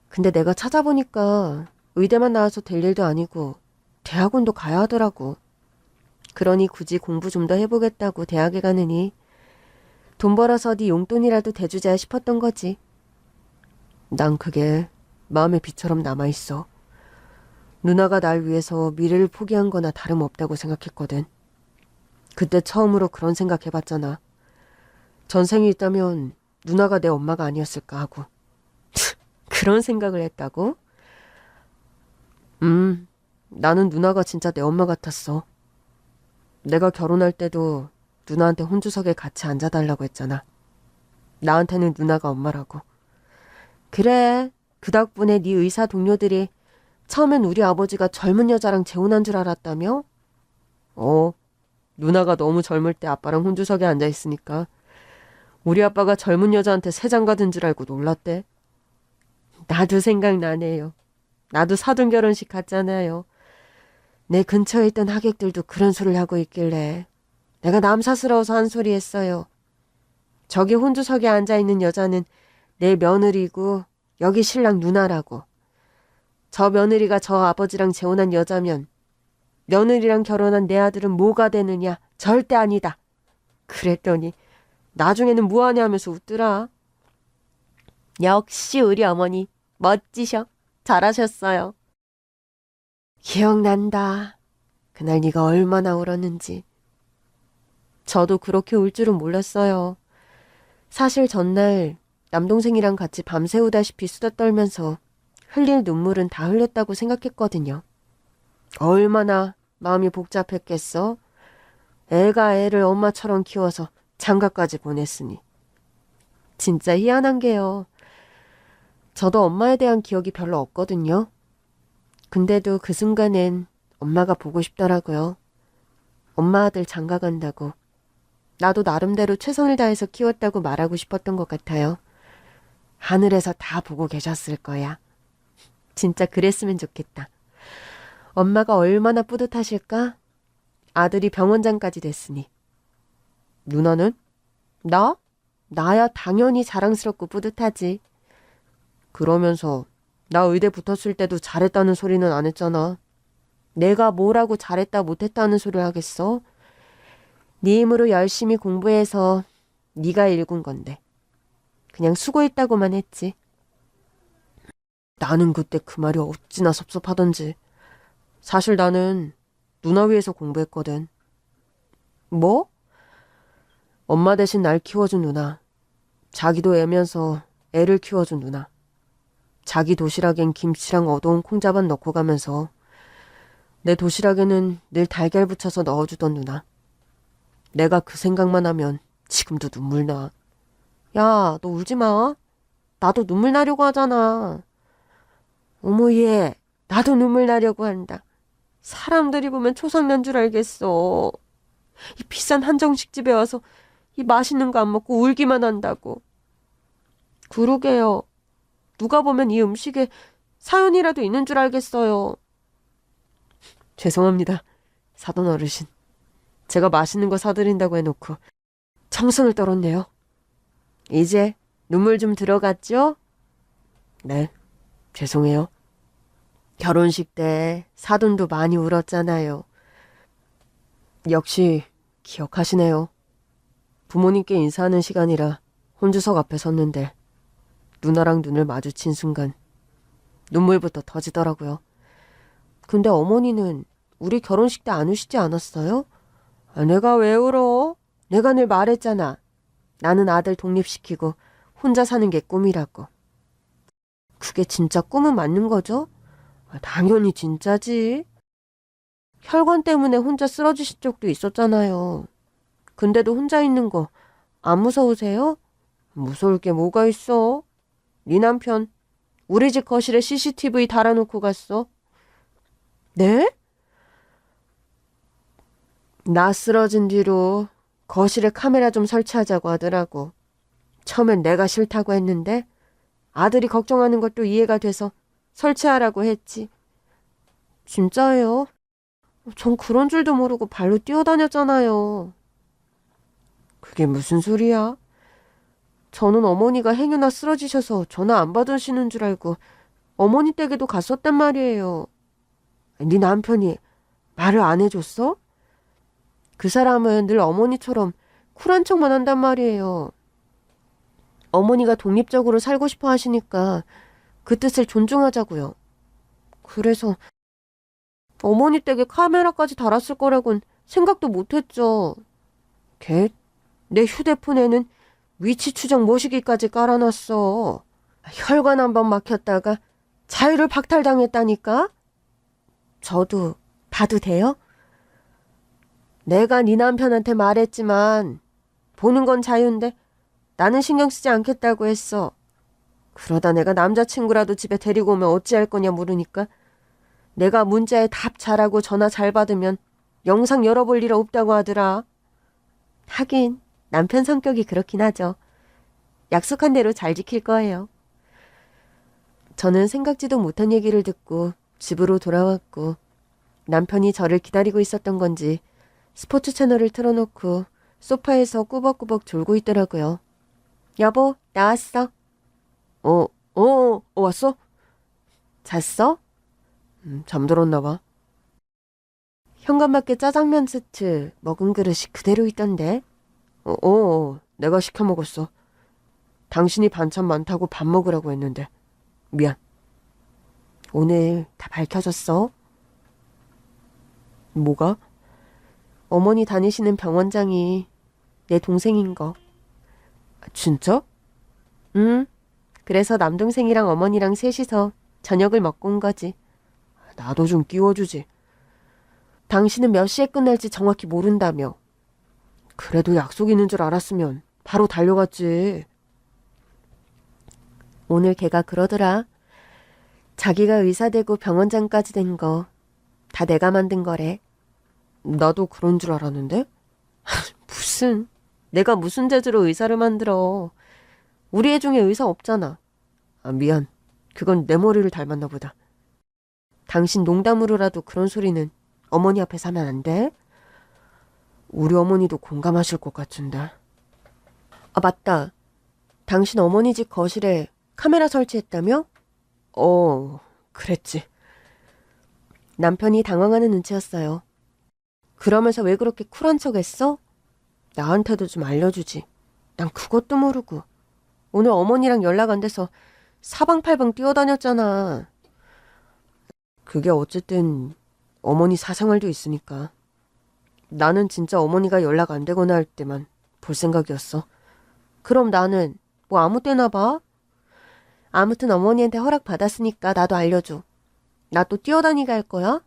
근데 내가 찾아보니까 의대만 나와서 될 일도 아니고 대학원도 가야 하더라고. 그러니 굳이 공부 좀 더 해보겠다고 대학에 가느니 돈 벌어서 네 용돈이라도 대주자 싶었던 거지. 난 그게 마음의 비처럼 남아있어. 누나가 날 위해서 미래를 포기한 거나 다름없다고 생각했거든. 그때 처음으로 그런 생각 해봤잖아. 전생이 있다면 누나가 내 엄마가 아니었을까 하고. 그런 생각을 했다고? 나는 누나가 진짜 내 엄마 같았어. 내가 결혼할 때도 누나한테 혼주석에 같이 앉아달라고 했잖아. 나한테는 누나가 엄마라고. 그래, 그 덕분에 네 의사 동료들이 처음엔 우리 아버지가 젊은 여자랑 재혼한 줄 알았다며? 누나가 너무 젊을 때 아빠랑 혼주석에 앉아있으니까 우리 아빠가 젊은 여자한테 새장가 든 줄 알고 놀랐대. 나도 생각나네요. 나도 사돈 결혼식 갔잖아요. 내 근처에 있던 하객들도 그런 소리를 하고 있길래 내가 남사스러워서 한 소리 했어요. 저기 혼주석에 앉아있는 여자는 내 며느리고 여기 신랑 누나라고. 저 며느리가 저 아버지랑 재혼한 여자면 며느리랑 결혼한 내 아들은 뭐가 되느냐? 절대 아니다. 그랬더니 나중에는 뭐하냐 하면서 웃더라. 역시 우리 어머니 멋지셔. 잘하셨어요. 기억난다. 그날 네가 얼마나 울었는지. 저도 그렇게 울 줄은 몰랐어요. 사실 전날 남동생이랑 같이 밤새우다시피 수다 떨면서 흘릴 눈물은 다 흘렸다고 생각했거든요. 얼마나 마음이 복잡했겠어? 애가 애를 엄마처럼 키워서 장가까지 보냈으니. 진짜 희한한 게요. 저도 엄마에 대한 기억이 별로 없거든요. 근데도 그 순간엔 엄마가 보고 싶더라고요. 엄마 아들 장가 간다고. 나도 나름대로 최선을 다해서 키웠다고 말하고 싶었던 것 같아요. 하늘에서 다 보고 계셨을 거야. 진짜 그랬으면 좋겠다. 엄마가 얼마나 뿌듯하실까? 아들이 병원장까지 됐으니. 누나는? 나? 나야 당연히 자랑스럽고 뿌듯하지. 그러면서 나 의대 붙었을 때도 잘했다는 소리는 안 했잖아. 내가 뭐라고 잘했다 못했다는 소리를 하겠어? 네 힘으로 열심히 공부해서 네가 일군 건데. 그냥 수고했다고만 했지. 나는 그때 그 말이 어찌나 섭섭하던지. 사실 나는 누나 위해서 공부했거든. 뭐? 엄마 대신 날 키워준 누나. 자기도 애면서 애를 키워준 누나. 자기 도시락엔 김치랑 어두운 콩자반 넣고 가면서 내 도시락에는 늘 달걀 붙여서 넣어주던 누나. 내가 그 생각만 하면 지금도 눈물 나. 야, 너 울지 마. 나도 눈물 나려고 하잖아. 어머 얘, 나도 눈물 나려고 한다. 사람들이 보면 초상난 줄 알겠어. 이 비싼 한정식 집에 와서 이 맛있는 거 안 먹고 울기만 한다고. 그러게요. 누가 보면 이 음식에 사연이라도 있는 줄 알겠어요. 죄송합니다, 사돈 어르신. 제가 맛있는 거 사드린다고 해놓고 청승을 떨었네요. 이제 눈물 좀 들어갔죠? 네, 죄송해요. 결혼식 때 사돈도 많이 울었잖아요. 역시 기억하시네요. 부모님께 인사하는 시간이라 혼주석 앞에 섰는데 누나랑 눈을 마주친 순간 눈물부터 터지더라고요. 근데 어머니는 우리 결혼식 때 안 우시지 않았어요? 내가 왜 울어? 내가 늘 말했잖아. 나는 아들 독립시키고 혼자 사는 게 꿈이라고. 그게 진짜 꿈은 맞는 거죠? 당연히 진짜지. 혈관 때문에 혼자 쓰러지신 적도 있었잖아요. 근데도 혼자 있는 거 안 무서우세요? 무서울 게 뭐가 있어? 네 남편 우리 집 거실에 CCTV 달아놓고 갔어. 네? 나 쓰러진 뒤로 거실에 카메라 좀 설치하자고 하더라고. 처음엔 내가 싫다고 했는데 아들이 걱정하는 것도 이해가 돼서 설치하라고 했지. 진짜예요? 전 그런 줄도 모르고 발로 뛰어다녔잖아요. 그게 무슨 소리야? 저는 어머니가 행여나 쓰러지셔서 전화 안 받으시는 줄 알고 어머니 댁에도 갔었단 말이에요. 네 남편이 말을 안 해줬어? 그 사람은 늘 어머니처럼 쿨한 척만 한단 말이에요. 어머니가 독립적으로 살고 싶어 하시니까 그 뜻을 존중하자고요. 그래서 어머니 댁에 카메라까지 달았을 거라곤 생각도 못했죠. 걔, 내 휴대폰에는 위치 추적 모시기까지 깔아놨어. 혈관 한번 막혔다가 자유를 박탈당했다니까? 저도 봐도 돼요? 내가 네 남편한테 말했지만 보는 건 자유인데 나는 신경 쓰지 않겠다고 했어. 그러다 내가 남자친구라도 집에 데리고 오면 어찌할 거냐 물으니까 내가 문자에 답 잘하고 전화 잘 받으면 영상 열어볼 일 없다고 하더라. 하긴 남편 성격이 그렇긴 하죠. 약속한 대로 잘 지킬 거예요. 저는 생각지도 못한 얘기를 듣고 집으로 돌아왔고 남편이 저를 기다리고 있었던 건지 스포츠 채널을 틀어놓고 소파에서 꾸벅꾸벅 졸고 있더라고요. 여보, 나왔어. 왔어? 잤어? 잠들었나 봐. 현관밖에 짜장면 세트 먹은 그릇이 그대로 있던데. 내가 시켜 먹었어. 당신이 반찬 많다고 밥 먹으라고 했는데. 미안. 오늘 다 밝혀졌어? 뭐가? 어머니 다니시는 병원장이 내 동생인 거. 진짜? 응. 그래서 남동생이랑 어머니랑 셋이서 저녁을 먹고 온 거지. 나도 좀 끼워주지. 당신은 몇 시에 끝날지 정확히 모른다며. 그래도 약속 있는 줄 알았으면 바로 달려갔지. 오늘 걔가 그러더라. 자기가 의사 되고 병원장까지 된 거 다 내가 만든 거래. 나도 그런 줄 알았는데? 무슨, 내가 무슨 재주로 의사를 만들어. 우리 애 중에 의사 없잖아. 미안. 그건 내 머리를 닮았나 보다. 당신 농담으로라도 그런 소리는 어머니 앞에서 하면 안 돼? 우리 어머니도 공감하실 것 같은데. 맞다. 당신 어머니 집 거실에 카메라 설치했다며? 그랬지. 남편이 당황하는 눈치였어요. 그러면서 왜 그렇게 쿨한 척 했어? 나한테도 좀 알려주지. 난 그것도 모르고. 오늘 어머니랑 연락 안 돼서 사방팔방 뛰어다녔잖아. 그게 어쨌든 어머니 사생활도 있으니까. 나는 진짜 어머니가 연락 안 되거나 할 때만 볼 생각이었어. 그럼 나는 뭐 아무 때나 봐? 아무튼 어머니한테 허락 받았으니까 나도 알려줘. 나 또 뛰어다니게 할 거야?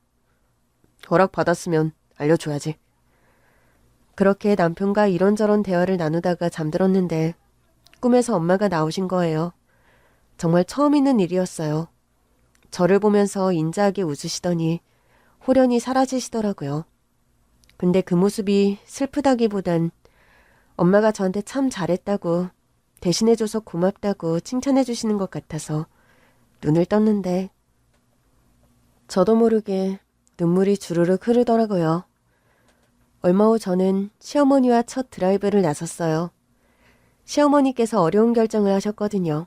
허락 받았으면 알려줘야지. 그렇게 남편과 이런저런 대화를 나누다가 잠들었는데 꿈에서 엄마가 나오신 거예요. 정말 처음 있는 일이었어요. 저를 보면서 인자하게 웃으시더니 호련히 사라지시더라고요. 근데 그 모습이 슬프다기보단 엄마가 저한테 참 잘했다고, 대신해줘서 고맙다고 칭찬해주시는 것 같아서 눈을 떴는데 저도 모르게 눈물이 주르륵 흐르더라고요. 얼마 후 저는 시어머니와 첫 드라이브를 나섰어요. 시어머니께서 어려운 결정을 하셨거든요.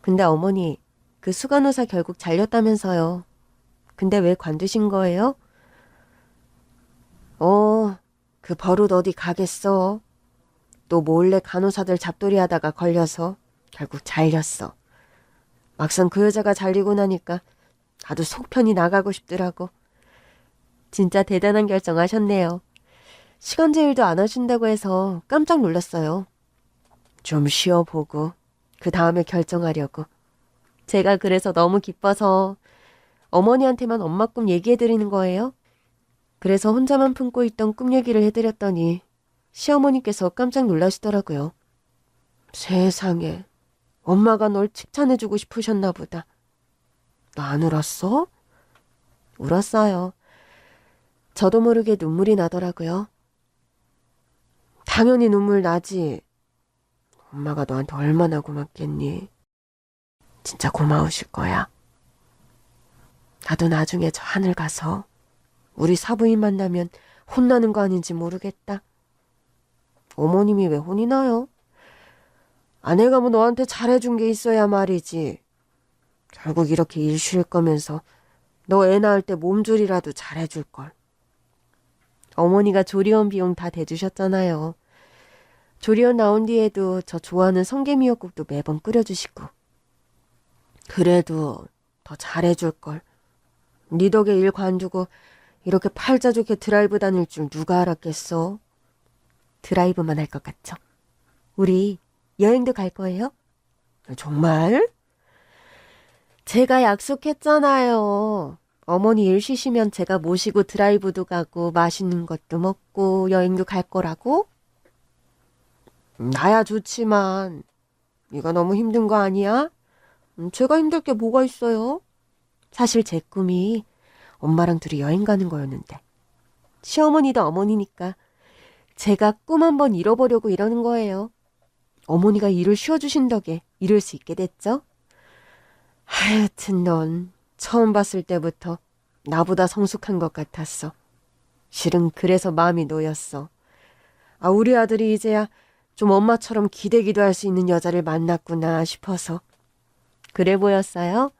근데 어머니, 그 수간호사 결국 잘렸다면서요. 근데 왜 관두신 거예요? 그 버릇 어디 가겠어. 또 몰래 간호사들 잡돌이 하다가 걸려서 결국 잘렸어. 막상 그 여자가 잘리고 나니까 나도 속 편히 나가고 싶더라고. 진짜 대단한 결정하셨네요. 시간 제일도 안 하신다고 해서 깜짝 놀랐어요. 좀 쉬어보고 그 다음에 결정하려고. 제가 그래서 너무 기뻐서 어머니한테만 엄마 꿈 얘기해드리는 거예요. 그래서 혼자만 품고 있던 꿈 얘기를 해드렸더니 시어머니께서 깜짝 놀라시더라고요. 세상에, 엄마가 널 칭찬해주고 싶으셨나 보다. 너 안 울었어? 울었어요. 저도 모르게 눈물이 나더라고요. 당연히 눈물 나지. 엄마가 너한테 얼마나 고맙겠니? 진짜 고마우실 거야. 나도 나중에 저 하늘 가서 우리 사부인 만나면 혼나는 거 아닌지 모르겠다. 어머님이 왜 혼이 나요? 아내가 뭐 너한테 잘해준 게 있어야 말이지. 결국 이렇게 일 쉴 거면서 너 애 낳을 때 몸조리라도 잘해줄걸. 어머니가 조리원 비용 다 대주셨잖아요. 조리원 나온 뒤에도 저 좋아하는 성게미역국도 매번 끓여주시고. 그래도 더 잘해줄걸. 네 덕에 일 관두고 이렇게 팔자 좋게 드라이브 다닐 줄 누가 알았겠어? 드라이브만 할 것 같죠? 우리 여행도 갈 거예요? 정말? 제가 약속했잖아요. 어머니 일 쉬시면 제가 모시고 드라이브도 가고 맛있는 것도 먹고 여행도 갈 거라고? 나야 좋지만 네가 너무 힘든 거 아니야? 제가 힘들 게 뭐가 있어요? 사실 제 꿈이 엄마랑 둘이 여행 가는 거였는데 시어머니도 어머니니까 제가 꿈 한번 잃어보려고 이러는 거예요. 어머니가 일을 쉬어주신 덕에 이룰 수 있게 됐죠? 하여튼 넌 처음 봤을 때부터 나보다 성숙한 것 같았어. 실은 그래서 마음이 놓였어. 아, 우리 아들이 이제야 좀 엄마처럼 기대기도 할 수 있는 여자를 만났구나 싶어서. 그래 보였어요?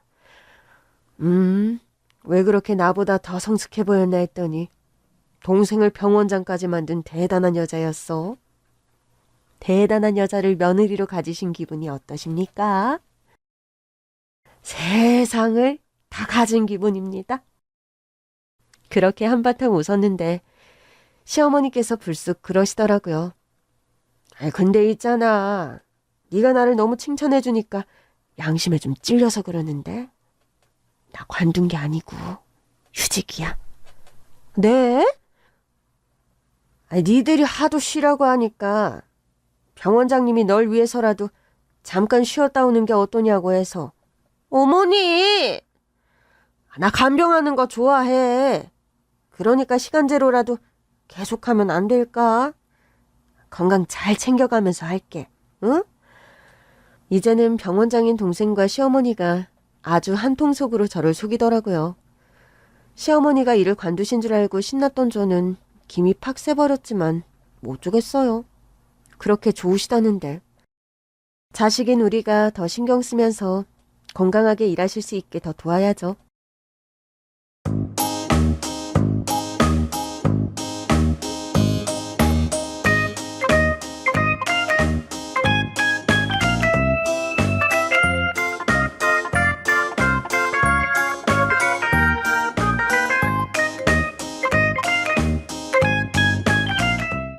왜 그렇게 나보다 더 성숙해 보였나 했더니 동생을 병원장까지 만든 대단한 여자였어. 대단한 여자를 며느리로 가지신 기분이 어떠십니까? 세상을 다 가진 기분입니다. 그렇게 한바탕 웃었는데 시어머니께서 불쑥 그러시더라고요. 근데 있잖아. 네가 나를 너무 칭찬해 주니까 양심에 좀 찔려서 그러는데 나 관둔 게 아니고 휴직이야. 네? 니들이 하도 쉬라고 하니까 병원장님이 널 위해서라도 잠깐 쉬었다 오는 게 어떠냐고 해서. 어머니! 나 간병하는 거 좋아해. 그러니까 시간제로라도 계속하면 안 될까? 건강 잘 챙겨가면서 할게. 응? 이제는 병원장인 동생과 시어머니가 아주 한통속으로 저를 속이더라고요. 시어머니가 일을 관두신 줄 알고 신났던 저는 김이 팍 새버렸지만 못 주겠어요. 그렇게 좋으시다는데. 자식인 우리가 더 신경 쓰면서 건강하게 일하실 수 있게 더 도와야죠.